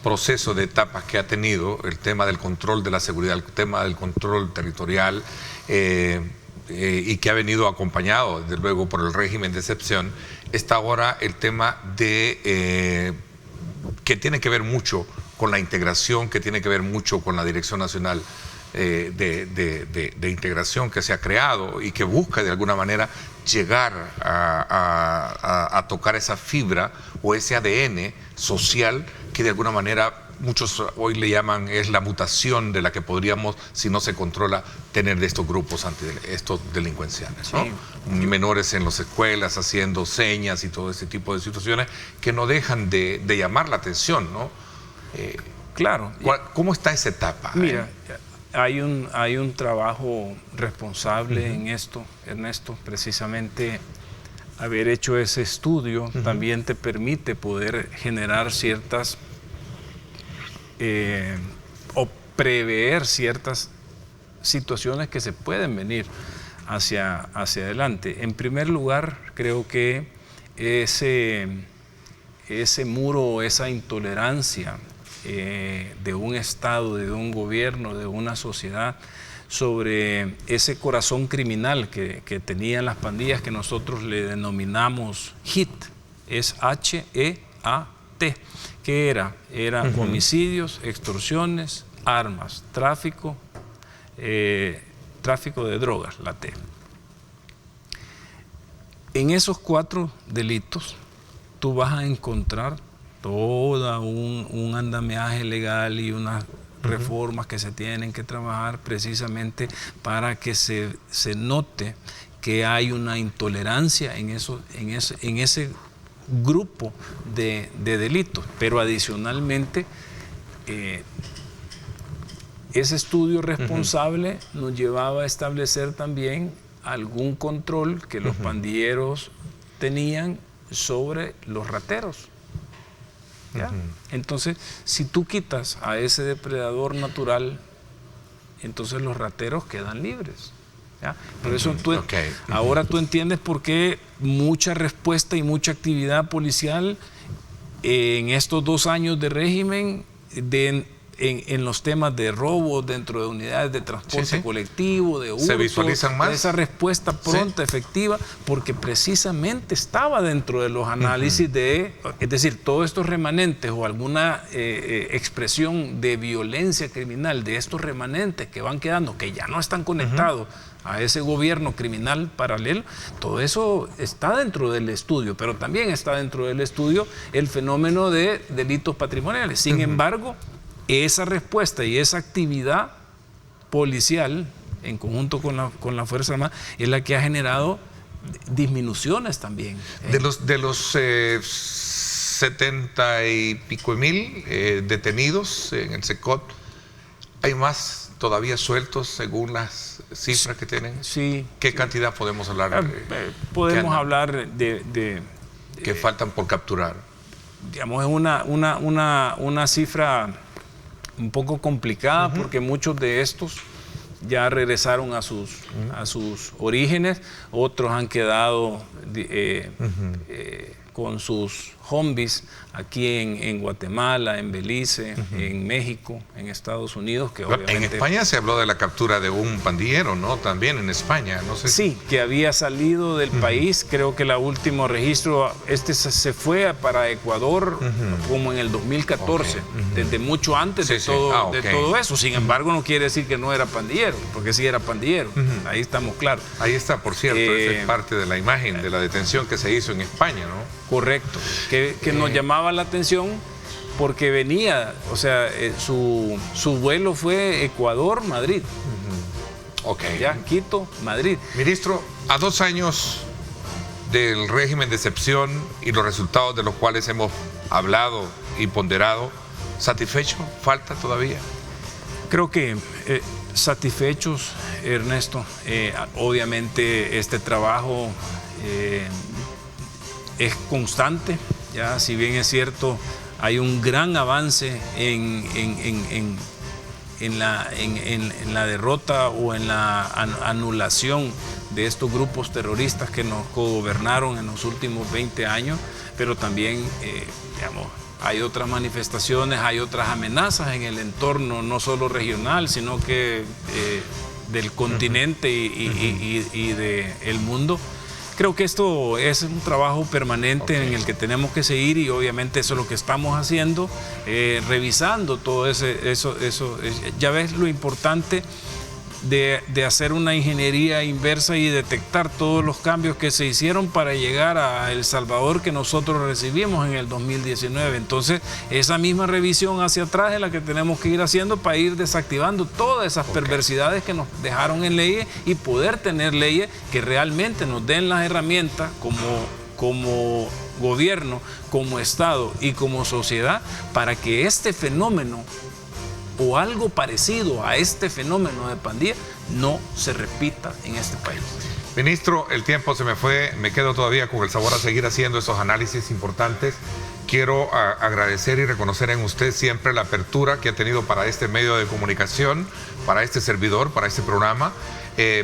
proceso de etapas que ha tenido, el tema del control de la seguridad, el tema del control territorial, y que ha venido acompañado, desde luego, por el régimen de excepción, está ahora el tema de que tiene que ver mucho con la integración, que tiene que ver mucho con la Dirección Nacional de Integración que se ha creado y que busca de alguna manera llegar a tocar esa fibra o ese ADN social que de alguna manera muchos hoy le llaman es la mutación de la que podríamos, si no se controla, tener de estos grupos estos delincuenciales, ¿no? Sí. Menores en las escuelas haciendo señas y todo ese tipo de situaciones que no dejan de llamar la atención, ¿no? Claro. ¿Cómo está esa etapa? Mira, hay un trabajo responsable en esto, Ernesto. Precisamente haber hecho ese estudio también te permite poder generar ciertas o prever ciertas situaciones que se pueden venir hacia adelante. En primer lugar, creo que ese muro, esa intolerancia de un Estado, de un gobierno, de una sociedad sobre ese corazón criminal que tenían las pandillas, que nosotros le denominamos HEAT, es H-E-A-T. ¿Qué era? Eran homicidios, extorsiones, armas, tráfico de drogas, la T. En esos 4 delitos tú vas a encontrar todo un andamiaje legal y unas reformas que se tienen que trabajar precisamente para que se note que hay una intolerancia en ese grupo de delitos. Pero adicionalmente, ese estudio responsable nos llevaba a establecer también algún control que los pandilleros tenían sobre los rateros. ¿Ya? Entonces, si tú quitas a ese depredador natural, entonces los rateros quedan libres. ¿Ya? Por eso ahora tú entiendes por qué mucha respuesta y mucha actividad policial en estos 2 años de régimen en los temas de robos dentro de unidades de transporte colectivo, de hurtos, se visualizan más. Esa respuesta pronta, efectiva, porque precisamente estaba dentro de los análisis es decir, todos estos remanentes o alguna expresión de violencia criminal de estos remanentes que van quedando, que ya no están conectados a ese gobierno criminal paralelo, todo eso está dentro del estudio, pero también está dentro del estudio el fenómeno de delitos patrimoniales. Sin embargo, esa respuesta y esa actividad policial en conjunto con la Fuerza Armada es la que ha generado disminuciones también. De los 70 y pico mil detenidos en el SECOT, ¿hay más todavía sueltos según las cifras que tienen? Sí. ¿Qué cantidad podemos hablar? Podemos hablar de que faltan por capturar. Digamos, es una cifra un poco complicada porque muchos de estos ya regresaron a sus orígenes, otros han quedado con sus hombis aquí en Guatemala, en Belice, en México, en Estados Unidos, que obviamente... En España se habló de la captura de un pandillero, ¿no? También en España, no sé. Sí, que había salido del país, creo que el último registro, se fue para Ecuador como en el 2014, desde mucho antes de todo eso. Sin embargo, no quiere decir que no era pandillero, porque sí era pandillero, ahí estamos claros. Ahí está, por cierto, esa es parte de la imagen de la detención que se hizo en España, ¿no? Correcto, que nos llamaba la atención porque venía, o sea, su vuelo fue Ecuador-Madrid. Ya, Quito, Madrid. Ministro, a 2 años del régimen de excepción y los resultados de los cuales hemos hablado y ponderado, ¿satisfecho? ¿Falta todavía? Creo que satisfechos, Ernesto. Obviamente este trabajo es constante, ya, si bien es cierto, hay un gran avance en la derrota o en la anulación de estos grupos terroristas que nos gobernaron en los últimos 20 años, pero también, digamos, hay otras manifestaciones, hay otras amenazas en el entorno, no solo regional, sino que del continente y del mundo. Creo que esto es un trabajo permanente en el que tenemos que seguir y obviamente eso es lo que estamos haciendo, revisando todo eso. Ya ves lo importante de hacer una ingeniería inversa y detectar todos los cambios que se hicieron para llegar a El Salvador que nosotros recibimos en el 2019. Entonces, esa misma revisión hacia atrás es la que tenemos que ir haciendo para ir desactivando todas esas perversidades que nos dejaron en leyes y poder tener leyes que realmente nos den las herramientas como gobierno, como Estado y como sociedad para que este fenómeno o algo parecido a este fenómeno de pandilla no se repita en este país. Ministro, el tiempo se me fue, me quedo todavía con el sabor a seguir haciendo esos análisis importantes. Quiero agradecer y reconocer en usted siempre la apertura que ha tenido para este medio de comunicación, para este servidor, para este programa,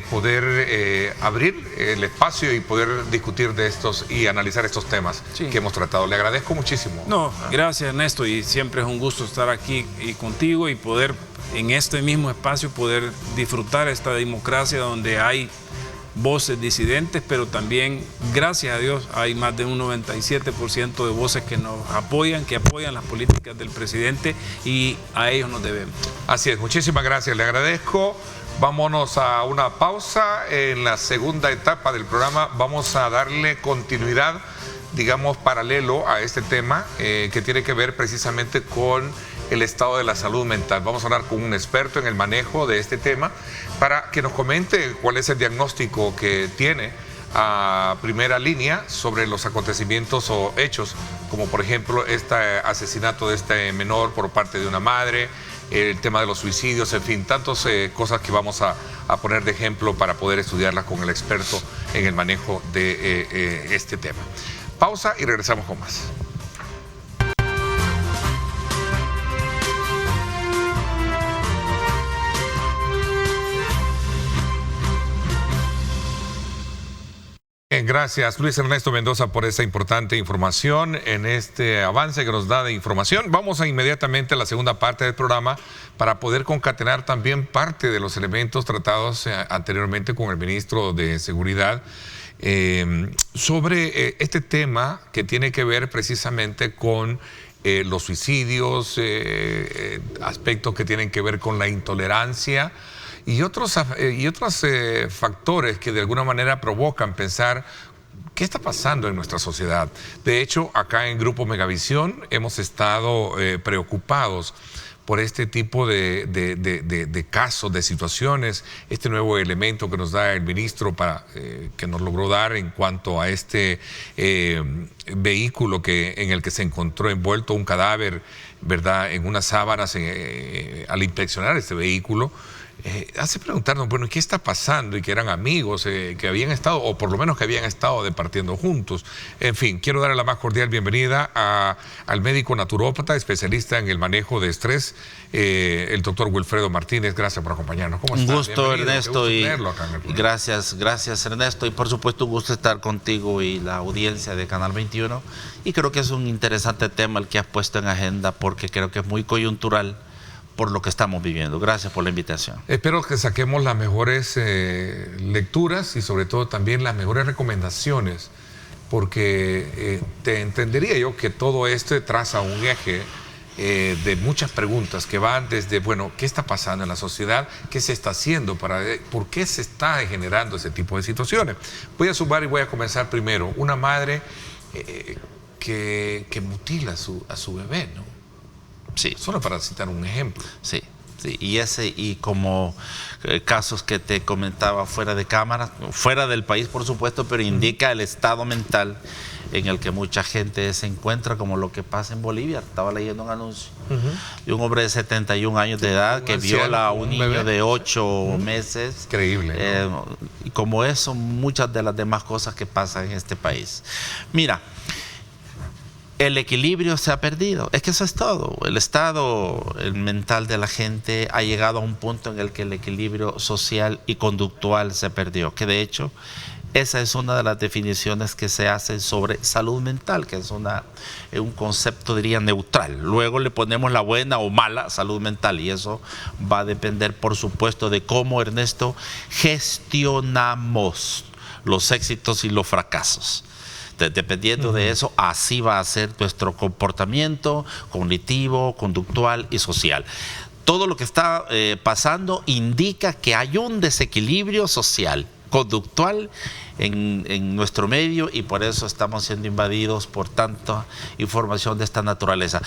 poder abrir el espacio y poder discutir de estos y analizar estos temas que hemos tratado. Le agradezco muchísimo. No, gracias Ernesto, y siempre es un gusto estar aquí y contigo y poder en este mismo espacio poder disfrutar esta democracia donde hay voces disidentes, pero también, gracias a Dios, hay más de un 97% de voces que nos apoyan, que apoyan las políticas del presidente y a ellos nos debemos. Así es, muchísimas gracias, le agradezco. Vámonos a una pausa. En la segunda etapa del programa vamos a darle continuidad, digamos, paralelo a este tema que tiene que ver precisamente con el estado de la salud mental. Vamos a hablar con un experto en el manejo de este tema para que nos comente cuál es el diagnóstico que tiene a primera línea sobre los acontecimientos o hechos, como por ejemplo este asesinato de este menor por parte de una madre, el tema de los suicidios, en fin, tantas cosas que vamos a poner de ejemplo para poder estudiarlas con el experto en el manejo de este tema. Pausa y regresamos con más. Gracias, Luis Ernesto Mendoza, por esa importante información en este avance que nos da de información. Vamos inmediatamente a la segunda parte del programa para poder concatenar también parte de los elementos tratados anteriormente con el ministro de Seguridad sobre este tema que tiene que ver precisamente con los suicidios, aspectos que tienen que ver con la intolerancia y otros factores que de alguna manera provocan pensar qué está pasando en nuestra sociedad. De hecho, acá en Grupo Megavisión hemos estado preocupados por este tipo de casos, de situaciones, este nuevo elemento que nos da el ministro que nos logró dar en cuanto a este vehículo en el que se encontró envuelto un cadáver, ¿verdad?, en unas sábanas al inspeccionar este vehículo. Hace preguntarnos, bueno, ¿qué está pasando? Y que eran amigos, que habían estado, o por lo menos que habían estado departiendo juntos. En fin, quiero darle la más cordial bienvenida al médico naturópata, especialista en el manejo de estrés, el doctor Wilfredo Martínez. Gracias por acompañarnos. ¿Cómo estás? Un gusto, Ernesto. Gracias, Ernesto. Y por supuesto, un gusto estar contigo y la audiencia de Canal 21. Y creo que es un interesante tema el que has puesto en agenda, porque creo que es muy coyuntural por lo que estamos viviendo. Gracias por la invitación. Espero que saquemos las mejores lecturas y sobre todo también las mejores recomendaciones, porque te entendería yo que todo esto traza un eje de muchas preguntas que van desde, bueno, ¿qué está pasando en la sociedad? ¿Qué se está haciendo? ¿Por qué se está generando ese tipo de situaciones? Voy a sumar y voy a comenzar primero. Una madre que mutila a su bebé, ¿no? Sí. Solo para citar un ejemplo. Sí, sí. Y como casos que te comentaba fuera de cámara, fuera del país, por supuesto, pero indica el estado mental en el que mucha gente se encuentra, como lo que pasa en Bolivia. Estaba leyendo un anuncio de un hombre de 71 años de edad que viola a un niño de 8 meses. Increíble, ¿no? Y como eso, muchas de las demás cosas que pasan en este país. Mira, el equilibrio se ha perdido. Es que eso es todo. El estado mental de la gente ha llegado a un punto en el que el equilibrio social y conductual se perdió. Que de hecho, esa es una de las definiciones que se hacen sobre salud mental, que es un concepto, diría, neutral. Luego le ponemos la buena o mala salud mental, y eso va a depender, por supuesto, de cómo, Ernesto, gestionamos los éxitos y los fracasos. Dependiendo de eso, así va a ser nuestro comportamiento cognitivo, conductual y social. Todo lo que está pasando indica que hay un desequilibrio social, conductual en nuestro medio, y por eso estamos siendo invadidos por tanta información de esta naturaleza.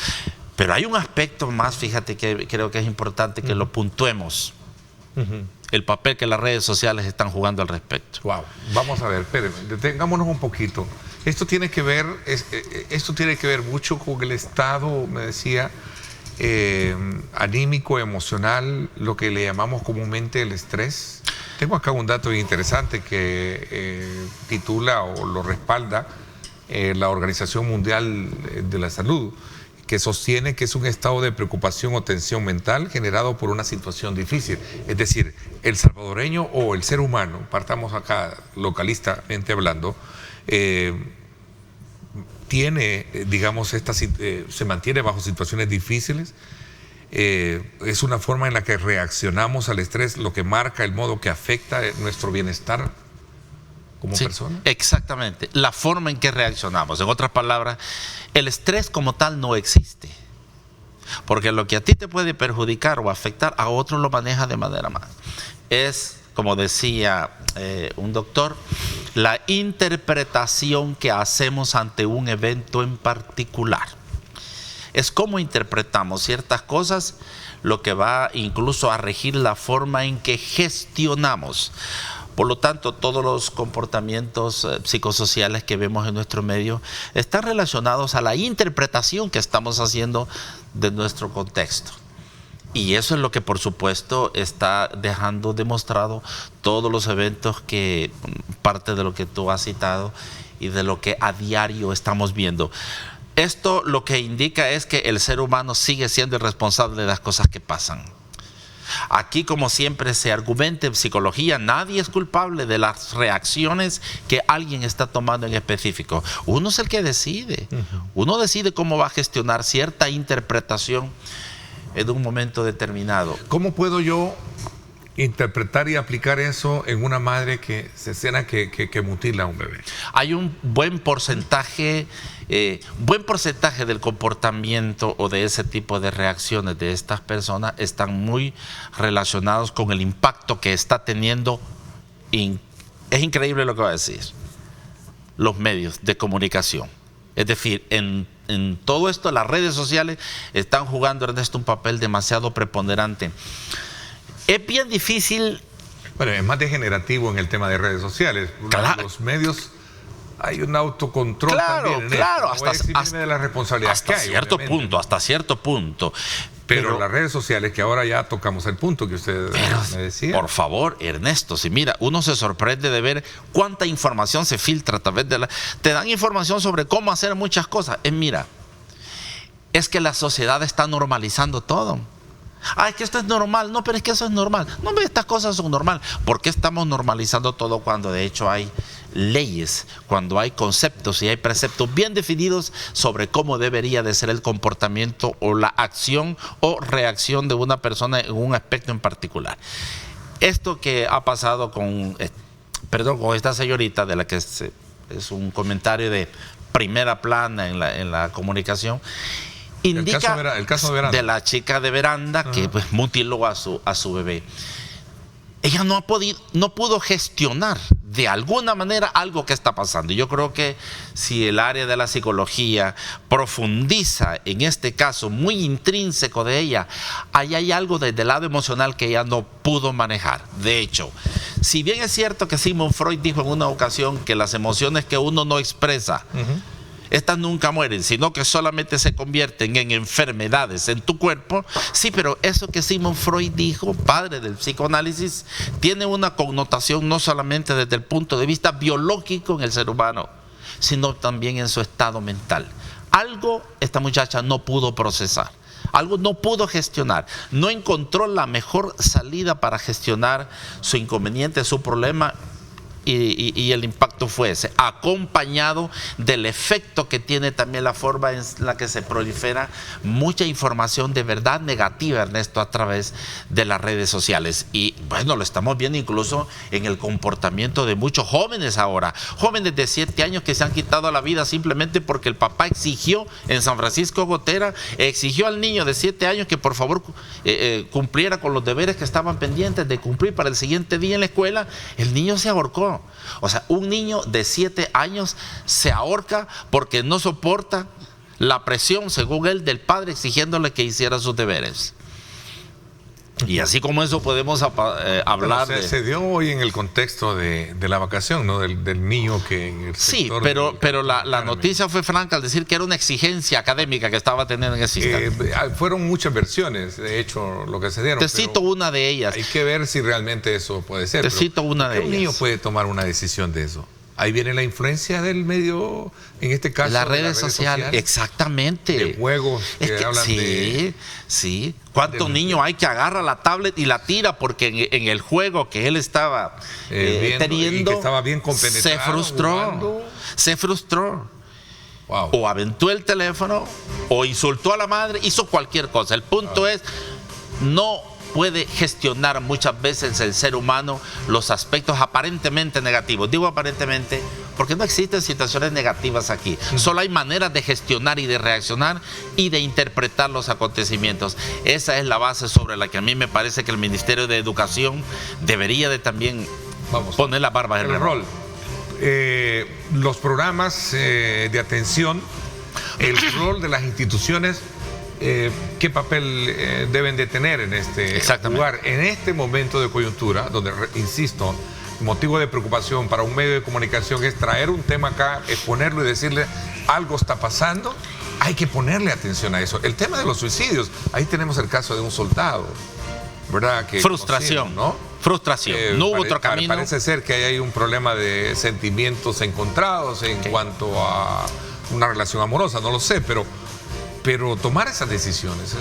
Pero hay un aspecto más, fíjate, que creo que es importante que lo puntuemos. El papel que las redes sociales están jugando al respecto. Wow. Vamos a ver, espérenme, detengámonos un poquito. Esto tiene que ver mucho con el estado, me decía, anímico, emocional, lo que le llamamos comúnmente el estrés. Tengo acá un dato interesante que titula o lo respalda la Organización Mundial de la Salud, que sostiene que es un estado de preocupación o tensión mental generado por una situación difícil. Es decir, el salvadoreño o el ser humano, partamos acá localistamente hablando, tiene, digamos, se mantiene bajo situaciones difíciles. Es una forma en la que reaccionamos al estrés, lo que marca el modo que afecta nuestro bienestar como persona. Exactamente, la forma en que reaccionamos. En otras palabras, el estrés como tal no existe, porque lo que a ti te puede perjudicar o afectar, a otro lo maneja de manera más. Es, como decía un doctor, la interpretación que hacemos ante un evento en particular. Es cómo interpretamos ciertas cosas lo que va incluso a regir la forma en que gestionamos. Por lo tanto, todos los comportamientos psicosociales que vemos en nuestro medio están relacionados a la interpretación que estamos haciendo de nuestro contexto. Y eso es lo que, por supuesto, está dejando demostrado todos los eventos que, parte de lo que tú has citado y de lo que a diario estamos viendo. Esto lo que indica es que el ser humano sigue siendo el responsable de las cosas que pasan. Aquí, como siempre se argumenta en psicología, nadie es culpable de las reacciones que alguien está tomando en específico. Uno es el que decide. Uno decide cómo va a gestionar cierta interpretación en un momento determinado. ¿Cómo puedo yo interpretar y aplicar eso en una madre que se escena que mutila a un bebé? Hay un buen porcentaje del comportamiento o de ese tipo de reacciones de estas personas están muy relacionados con el impacto que está teniendo. Es increíble lo que va a decir, los medios de comunicación. Es decir, en todo esto las redes sociales están jugando, Ernesto, un papel demasiado preponderante. Es bien difícil. Bueno, es más degenerativo en el tema de redes sociales. Claro. Los medios, hay un autocontrol Claro, también en claro, esto. No voy a eximirme de la responsabilidad que hay, hasta cierto punto. Pero las redes sociales, que ahora ya tocamos el punto que usted me decía. Por favor, Ernesto, si mira, uno se sorprende de ver cuánta información se filtra a través de te dan información sobre cómo hacer muchas cosas. Mira, es que la sociedad está normalizando todo. Es que esto es normal. No, pero es que eso es normal. No, estas cosas son normal. ¿Por qué estamos normalizando todo cuando de hecho hay leyes, cuando hay conceptos y hay preceptos bien definidos sobre cómo debería de ser el comportamiento o la acción o reacción de una persona en un aspecto en particular? Esto que ha pasado con esta señorita, de la que es un comentario de primera plana en la comunicación, indica el caso de Veranda, de la chica de Veranda que pues mutiló a su bebé. Ella no pudo gestionar de alguna manera algo que está pasando. Y yo creo que si el área de la psicología profundiza en este caso muy intrínseco de ella, ahí hay algo desde el lado emocional que ella no pudo manejar. De hecho, si bien es cierto que Sigmund Freud dijo en una ocasión que las emociones que uno no expresa, estas nunca mueren, sino que solamente se convierten en enfermedades en tu cuerpo. Sí, pero eso que Sigmund Freud dijo, padre del psicoanálisis, tiene una connotación no solamente desde el punto de vista biológico en el ser humano, sino también en su estado mental. Algo esta muchacha no pudo procesar, algo no pudo gestionar, no encontró la mejor salida para gestionar su inconveniente, su problema. Y el impacto fue ese, acompañado del efecto que tiene también la forma en la que se prolifera mucha información de verdad negativa, Ernesto, a través de las redes sociales. Y bueno, lo estamos viendo incluso en el comportamiento de muchos jóvenes ahora, jóvenes de 7 años que se han quitado la vida simplemente porque el papá exigió en San Francisco Gotera, exigió al niño de 7 años que por favor cumpliera con los deberes que estaban pendientes de cumplir para el siguiente día en la escuela. El niño se ahorcó. O sea, un niño de 7 años se ahorca porque no soporta la presión, según él, del padre exigiéndole que hiciera sus deberes. Y así como eso podemos hablar se dio hoy en el contexto de la vacación, ¿no? Del niño que en el sí, pero la noticia fue franca al decir que era una exigencia académica que estaba teniendo en ese instante. Fueron muchas versiones, de hecho, lo que se dieron. Te cito una de ellas. Hay que ver si realmente eso puede ser. Te cito una de ellas. ¿Qué niño puede tomar una decisión de eso? Ahí viene la influencia del medio, en este caso las redes sociales. Exactamente. De juegos que hablan de... Sí. ¿Cuántos niños hay que agarra la tablet y la tira porque en el juego que él estaba teniendo, y que estaba bien compenetrado, se frustró? Wow. O aventó el teléfono o insultó a la madre, hizo cualquier cosa. El punto es, no puede gestionar muchas veces el ser humano los aspectos aparentemente negativos. Digo aparentemente porque no existen situaciones negativas aquí. Solo hay maneras de gestionar y de reaccionar y de interpretar los acontecimientos. Esa es la base sobre la que a mí me parece que el Ministerio de Educación debería de también poner la barba en el rol. Los programas de atención, el rol de las instituciones, ¿qué papel deben de tener en este lugar? En este momento de coyuntura, donde, insisto, motivo de preocupación para un medio de comunicación es traer un tema acá, exponerlo y decirle algo está pasando, hay que ponerle atención a eso. El tema de los suicidios, ahí tenemos el caso de un soldado, ¿verdad? Frustración, ¿no? Frustración, no hubo otro camino. Parece ser que hay un problema de sentimientos encontrados en cuanto a una relación amorosa, no lo sé, pero pero tomar esas decisiones,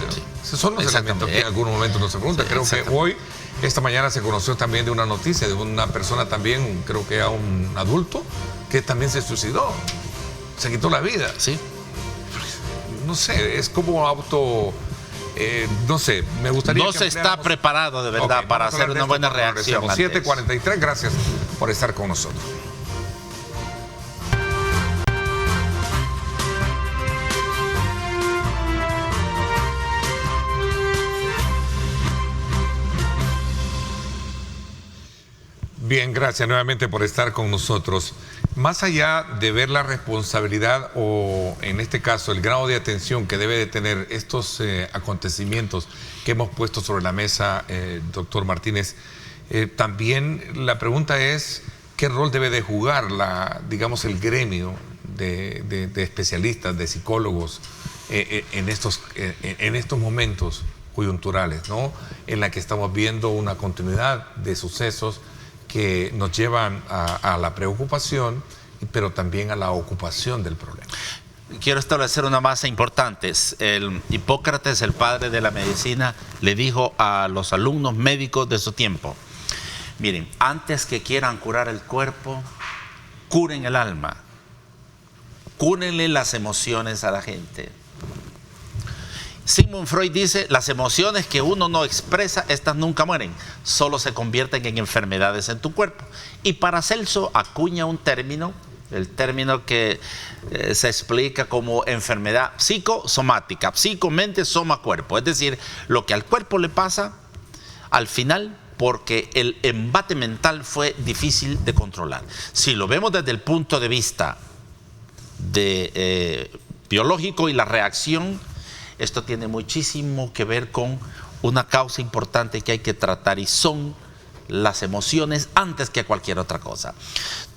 esos son los elementos que en algún momento nos se pregunta. Creo que hoy, esta mañana se conoció también de una noticia de una persona también, creo que a un adulto, que también se suicidó, se quitó la vida. Sí. No sé, es como no sé, me gustaría no que se está preparado de verdad para hacer una buena reacción. 7:43, gracias por estar con nosotros. Bien, gracias nuevamente por estar con nosotros. Más allá de ver la responsabilidad o, en este caso, el grado de atención que debe de tener estos acontecimientos que hemos puesto sobre la mesa, doctor Martínez, también la pregunta es, ¿qué rol debe de jugar digamos, el gremio de especialistas, de psicólogos en estos momentos coyunturales, ¿no? En la que estamos viendo una continuidad de sucesos que nos llevan a la preocupación, pero también a la ocupación del problema. Quiero establecer una base importante. Hipócrates, el padre de la medicina, le dijo a los alumnos médicos de su tiempo: miren, antes que quieran curar el cuerpo, curen el alma, cúrenle las emociones a la gente. Sigmund Freud dice: las emociones que uno no expresa, estas nunca mueren, solo se convierten en enfermedades en tu cuerpo. Y Paracelso acuña un término, el término que se explica como enfermedad psicosomática, psico-mente, soma-cuerpo. Es decir, lo que al cuerpo le pasa al final porque el embate mental fue difícil de controlar. Si lo vemos desde el punto de vista biológico y la reacción, esto tiene muchísimo que ver con una causa importante que hay que tratar, y son las emociones antes que cualquier otra cosa.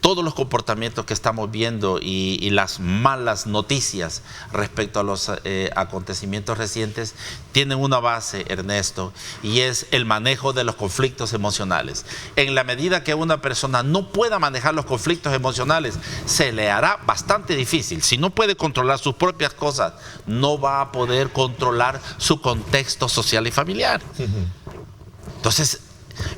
Todos los comportamientos que estamos viendo y las malas noticias respecto a los acontecimientos recientes tienen una base, Ernesto, y es el manejo de los conflictos emocionales. En la medida que una persona no pueda manejar los conflictos emocionales, se le hará bastante difícil. Si no puede controlar sus propias cosas, no va a poder controlar su contexto social y familiar. Entonces,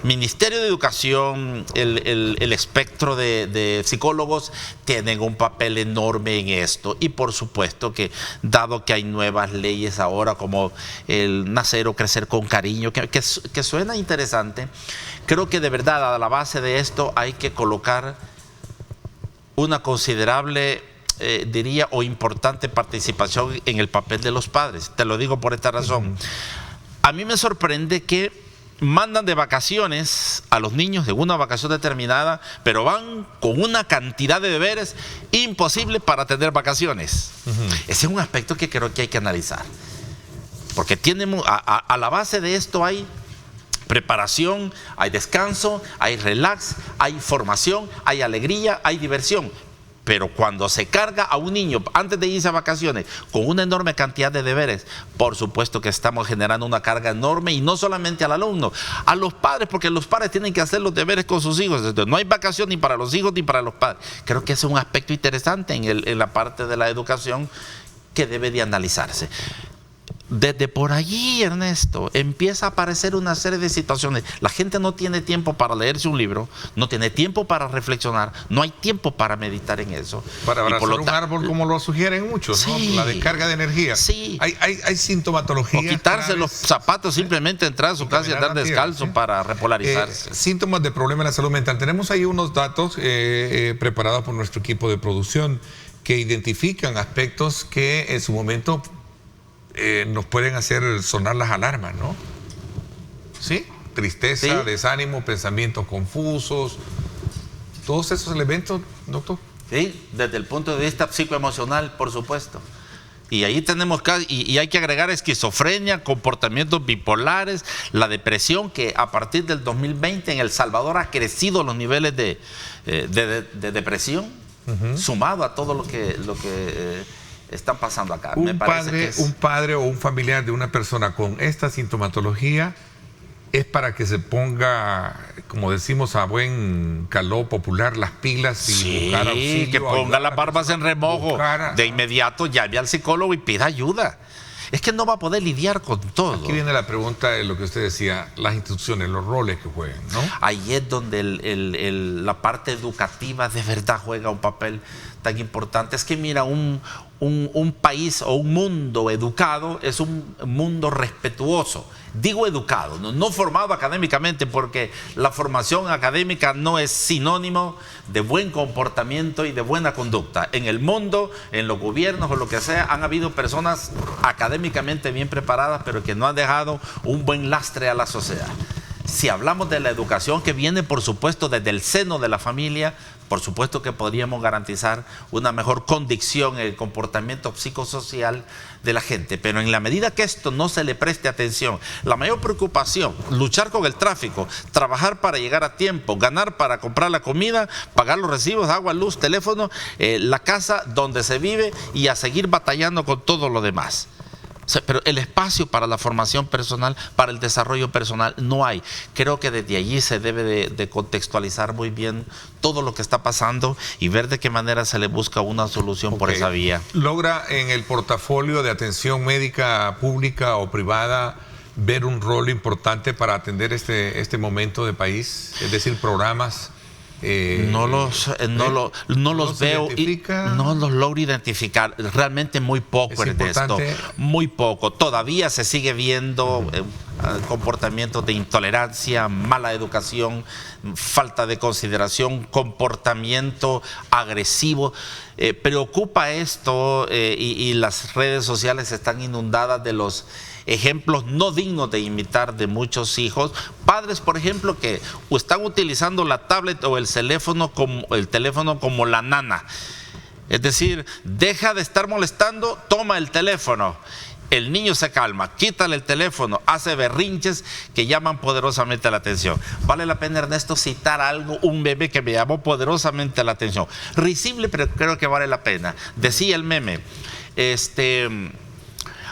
Ministerio de Educación, el espectro de psicólogos tienen un papel enorme en esto, y por supuesto que, dado que hay nuevas leyes ahora como el nacer o crecer con cariño, que suena interesante, creo que de verdad a la base de esto hay que colocar una considerable, diría, o importante participación en el papel de los padres. Te lo digo por esta razón. A mí me sorprende que mandan de vacaciones a los niños de una vacación determinada, pero van con una cantidad de deberes imposible para tener vacaciones. Ese es un aspecto que creo que hay que analizar, porque a la base de esto hay preparación, hay descanso, hay relax, hay formación, hay alegría, hay diversión. Pero cuando se carga a un niño antes de irse a vacaciones con una enorme cantidad de deberes, por supuesto que estamos generando una carga enorme, y no solamente al alumno, a los padres, porque los padres tienen que hacer los deberes con sus hijos. Entonces, no hay vacación ni para los hijos ni para los padres. Creo que ese es un aspecto interesante en la parte de la educación que debe de analizarse. Desde por allí, Ernesto, empieza a aparecer una serie de situaciones. La gente no tiene tiempo para leerse un libro, no tiene tiempo para reflexionar, no hay tiempo para meditar en eso. Para abrazar un árbol, como lo sugieren muchos, sí, ¿no? La descarga de energía. Sí. Hay sintomatologías. O quitarse los zapatos, simplemente entrar a su casa y andar descalzo, ¿sí? Para repolarizarse. Síntomas de problemas en la salud mental. Tenemos ahí unos datos preparados por nuestro equipo de producción que identifican aspectos que en su momento nos pueden hacer sonar las alarmas, ¿no? ¿Sí? Tristeza, sí, desánimo, pensamientos confusos, todos esos elementos, doctor. Sí, desde el punto de vista psicoemocional, por supuesto. Y ahí tenemos, y hay que agregar esquizofrenia, comportamientos bipolares, la depresión, que a partir del 2020 en El Salvador ha crecido los niveles de depresión, sumado a todo lo que están pasando acá. Un padre o un familiar de una persona con esta sintomatología es para que se ponga, como decimos a buen caló popular, las pilas y buscar auxilio, que ponga las barbas en remojo. De inmediato llame al psicólogo y pida ayuda. Es que no va a poder lidiar con todo. Aquí viene la pregunta de lo que usted decía, las instituciones, los roles que juegan, ¿no? Ahí es donde la parte educativa de verdad juega un papel tan importante. Es que mira, un país o un mundo educado es un mundo respetuoso. Digo educado, no formado académicamente, porque la formación académica no es sinónimo de buen comportamiento y de buena conducta. En el mundo, en los gobiernos o lo que sea, han habido personas académicamente bien preparadas, pero que no han dejado un buen lastre a la sociedad. Si hablamos de la educación que viene, por supuesto, desde el seno de la familia, por supuesto que podríamos garantizar una mejor condición en el comportamiento psicosocial de la gente. Pero en la medida que esto no se le preste atención, la mayor preocupación, luchar con el tráfico, trabajar para llegar a tiempo, ganar para comprar la comida, pagar los recibos, agua, luz, teléfono, la casa donde se vive, y a seguir batallando con todo lo demás. O sea, pero el espacio para la formación personal, para el desarrollo personal, no hay. Creo que desde allí se debe de contextualizar muy bien todo lo que está pasando y ver de qué manera se le busca una solución por esa vía. ¿Logra en el portafolio de atención médica pública o privada ver un rol importante para atender este momento de país? Es decir, programas... no los veo y no los logro identificar. Realmente muy poco en esto. Muy poco. Todavía se sigue viendo comportamientos de intolerancia, mala educación, falta de consideración, comportamiento agresivo. Preocupa esto y las redes sociales están inundadas de los ejemplos no dignos de imitar de muchos hijos. Padres, por ejemplo, que están utilizando la tablet o el teléfono como la nana. Es decir, deja de estar molestando, toma el teléfono. El niño se calma, quítale el teléfono, hace berrinches que llaman poderosamente la atención. Vale la pena, Ernesto, citar algo, un meme que me llamó poderosamente la atención. Risible, pero creo que vale la pena. Decía el meme,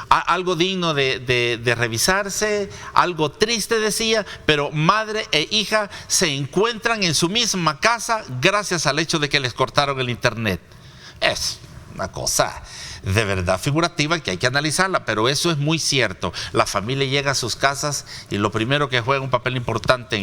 algo digno de revisarse, algo triste decía, pero madre e hija se encuentran en su misma casa gracias al hecho de que les cortaron el internet. Es una cosa de verdad figurativa que hay que analizarla, pero eso es muy cierto. La familia llega a sus casas y lo primero que juega un papel importante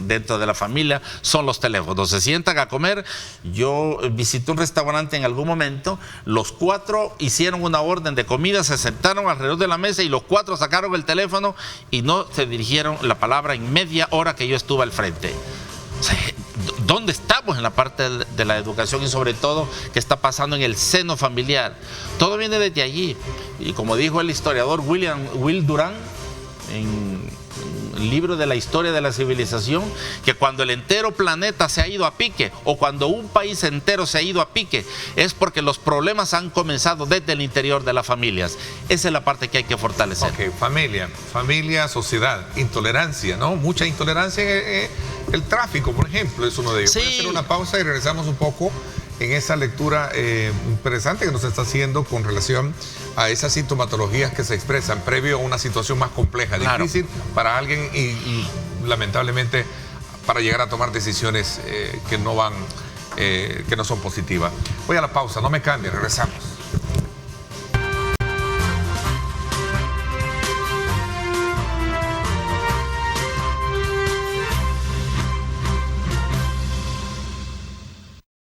dentro de la familia son los teléfonos. Se sientan a comer. Yo visité un restaurante en algún momento, los 4 hicieron una orden de comida, se sentaron alrededor de la mesa y los 4 sacaron el teléfono y no se dirigieron la palabra en media hora que yo estuve al frente. ¿Dónde estamos en la parte de la educación y sobre todo qué está pasando en el seno familiar? Todo viene desde allí. Y como dijo el historiador Will Durant en el libro de la historia de la civilización, que cuando el entero planeta se ha ido a pique o cuando un país entero se ha ido a pique es porque los problemas han comenzado desde el interior de las familias. Esa es la parte que hay que fortalecer. Ok, familia, sociedad, intolerancia, ¿no? Mucha intolerancia. El tráfico, por ejemplo, es uno de ellos. Sí. Voy a hacer una pausa y regresamos un poco en esa lectura interesante que nos está haciendo con relación a esas sintomatologías que se expresan previo a una situación más compleja, claro, difícil para alguien y lamentablemente para llegar a tomar decisiones que no son positivas. Voy a la pausa, no me cambie, regresamos.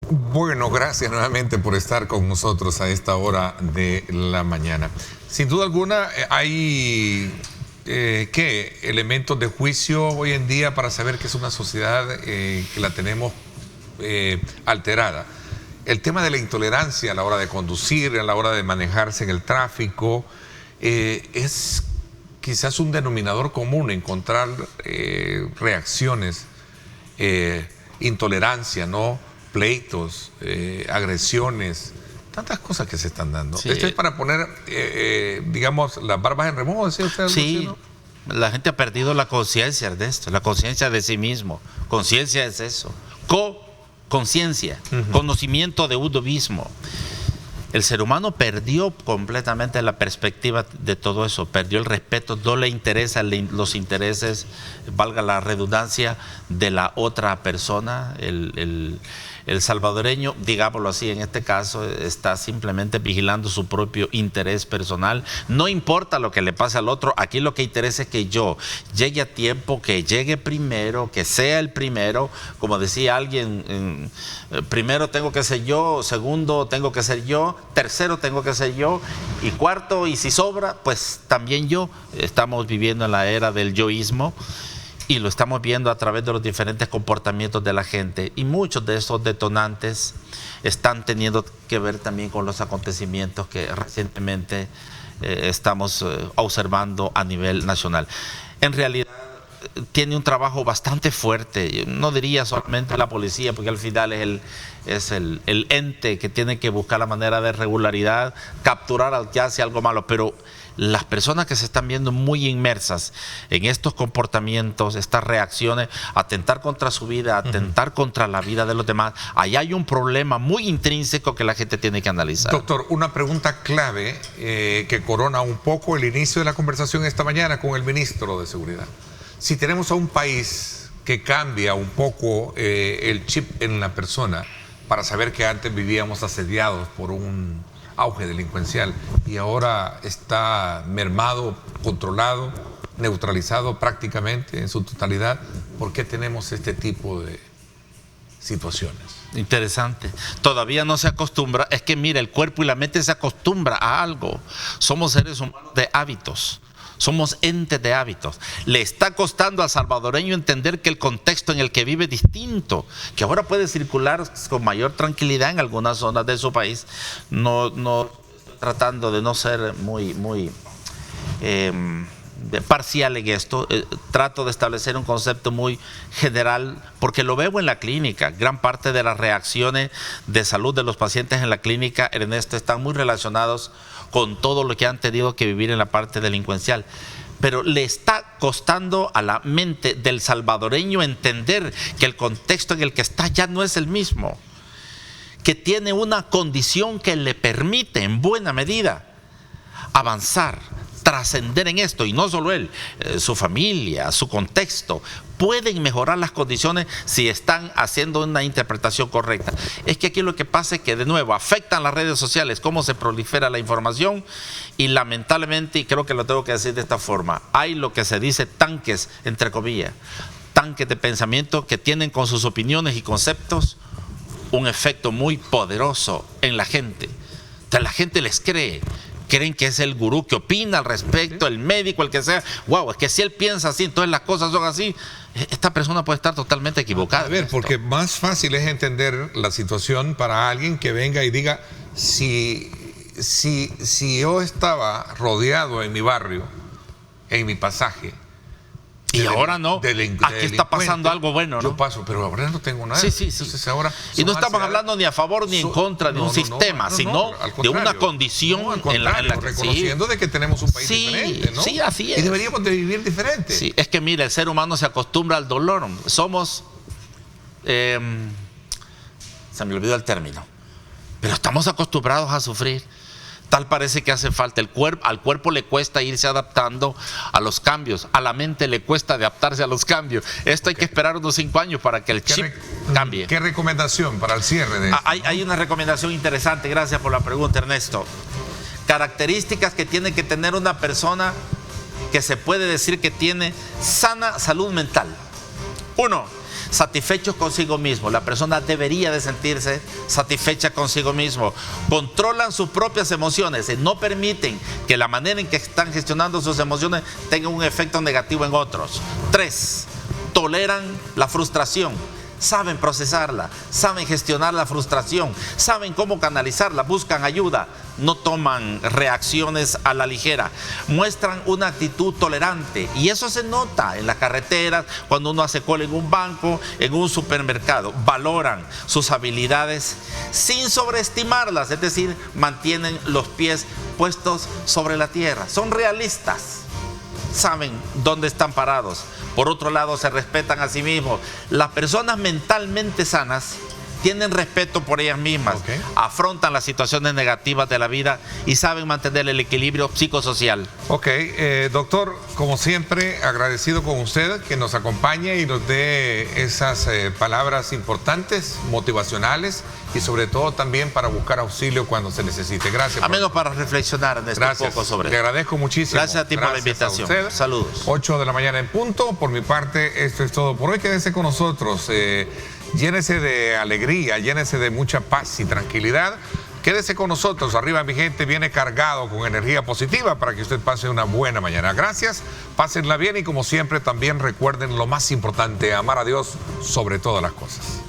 Bueno, gracias nuevamente por estar con nosotros a esta hora de la mañana. Sin duda alguna hay elementos de juicio hoy en día para saber que es una sociedad que la tenemos alterada. El tema de la intolerancia a la hora de conducir, a la hora de manejarse en el tráfico, es quizás un denominador común, encontrar reacciones, intolerancia, ¿no? Pleitos, agresiones, tantas cosas que se están dando. Sí. Esto es para poner, digamos, las barbas en remojo, decía usted. Sí, Luciano. la gente ha perdido la conciencia de esto, la conciencia de sí mismo. Conciencia es eso, conciencia, conocimiento de uno mismo. el ser humano perdió completamente la perspectiva de todo eso, perdió el respeto, no le interesan los intereses, valga la redundancia, de la otra persona. El salvadoreño, digámoslo así, en este caso, está simplemente vigilando su propio interés personal. No importa lo que le pase al otro, aquí lo que interesa es que yo llegue a tiempo, que llegue primero, que sea el primero. Como decía alguien, primero tengo que ser yo, segundo tengo que ser yo, tercero tengo que ser yo, y cuarto, y si sobra, pues también yo. Estamos viviendo en la era del yoísmo. Y lo estamos viendo a través de los diferentes comportamientos de la gente. Y muchos de esos detonantes están teniendo que ver también con los acontecimientos que recientemente estamos observando a nivel nacional. En realidad, tiene un trabajo bastante fuerte. No diría solamente la policía, porque al final es el ente que tiene que buscar la manera de regularidad, capturar al que hace algo malo, pero las personas que se están viendo muy inmersas en estos comportamientos, estas reacciones, atentar contra su vida, atentar contra la vida de los demás, ahí hay un problema muy intrínseco que la gente tiene que analizar. Doctor, una pregunta clave que corona un poco el inicio de la conversación esta mañana con el ministro de Seguridad. Si tenemos a un país que cambia un poco el chip en la persona para saber que antes vivíamos asediados por un auge delincuencial y ahora está mermado, controlado, neutralizado prácticamente en su totalidad, ¿por qué tenemos este tipo de situaciones? Interesante. Todavía no se acostumbra. Es que mira, el cuerpo y la mente se acostumbra a algo. Somos seres humanos de hábitos. Somos entes de hábitos. Le está costando al salvadoreño entender que el contexto en el que vive es distinto, que ahora puede circular con mayor tranquilidad en algunas zonas de su país. No estoy tratando de no ser muy parcial en esto. Trato de establecer un concepto muy general porque lo veo en la clínica. Gran parte de las reacciones de salud de los pacientes en la clínica, Ernesto, están muy relacionados con todo lo que han tenido que vivir en la parte delincuencial. Pero le está costando a la mente del salvadoreño entender que el contexto en el que está ya no es el mismo, que tiene una condición que le permite en buena medida avanzar, trascender en esto, y no solo él, su familia, su contexto, pueden mejorar las condiciones si están haciendo una interpretación correcta. Es que aquí lo que pasa es que, de nuevo, afectan las redes sociales, cómo se prolifera la información, y lamentablemente, y creo que lo tengo que decir de esta forma, hay lo que se dice tanques, entre comillas, tanques de pensamiento que tienen con sus opiniones y conceptos un efecto muy poderoso en la gente. Entonces la gente les cree. Creen que es el gurú que opina al respecto, el médico, el que sea. Wow, es que si él piensa así, entonces las cosas son así. Esta persona puede estar totalmente equivocada. A ver, porque más fácil es entender la situación para alguien que venga y diga, si yo estaba rodeado en mi barrio, en mi pasaje, y ahora no, aquí está pasando algo bueno, ¿no? Yo paso, pero ahora no tengo nada. Sí. Entonces ahora y no estamos hablando ni a favor ni en contra de un sistema, sino de una condición en la que reconociendo de que tenemos un país diferente, ¿no? Sí, así es. Y deberíamos de vivir diferente. Sí, es que mira, el ser humano se acostumbra al dolor. Somos, se me olvidó el término, pero estamos acostumbrados a sufrir. Tal parece que hace falta. Al cuerpo le cuesta irse adaptando a los cambios, a la mente le cuesta adaptarse a los cambios. Esto hay que esperar unos 5 años para que el chip cambie. ¿Qué recomendación para el cierre de esto? Hay una recomendación interesante, gracias por la pregunta, Ernesto. Características que tiene que tener una persona que se puede decir que tiene sana salud mental. 1, satisfechos consigo mismo. La persona debería de sentirse satisfecha consigo mismo. Controlan sus propias emociones y no permiten que la manera en que están gestionando sus emociones tenga un efecto negativo en otros. 3, toleran la frustración. Saben procesarla, saben gestionar la frustración, saben cómo canalizarla, buscan ayuda, no toman reacciones a la ligera, muestran una actitud tolerante, y eso se nota en las carreteras, cuando uno hace cola en un banco, en un supermercado. Valoran sus habilidades sin sobreestimarlas, es decir, mantienen los pies puestos sobre la tierra, son realistas, saben dónde están parados. Por otro lado, se respetan a sí mismos. Las personas mentalmente sanas tienen respeto por ellas mismas, afrontan las situaciones negativas de la vida y saben mantener el equilibrio psicosocial. Ok, doctor, como siempre, agradecido con usted que nos acompañe y nos dé esas palabras importantes, motivacionales y sobre todo también para buscar auxilio cuando se necesite. Gracias. A menos para reflexionar en este poco sobre Le agradezco muchísimo. Gracias a ti por la invitación. Saludos. 8 de la mañana en punto. Por mi parte, esto es todo por hoy. Quédese con nosotros. Llénese de alegría, llénese de mucha paz y tranquilidad. Quédese con nosotros. Arriba Mi Gente viene cargado con energía positiva para que usted pase una buena mañana. Gracias, pásenla bien y como siempre también recuerden lo más importante, amar a Dios sobre todas las cosas.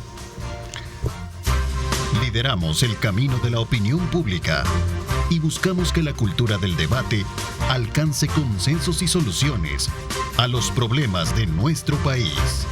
Lideramos el camino de la opinión pública y buscamos que la cultura del debate alcance consensos y soluciones a los problemas de nuestro país.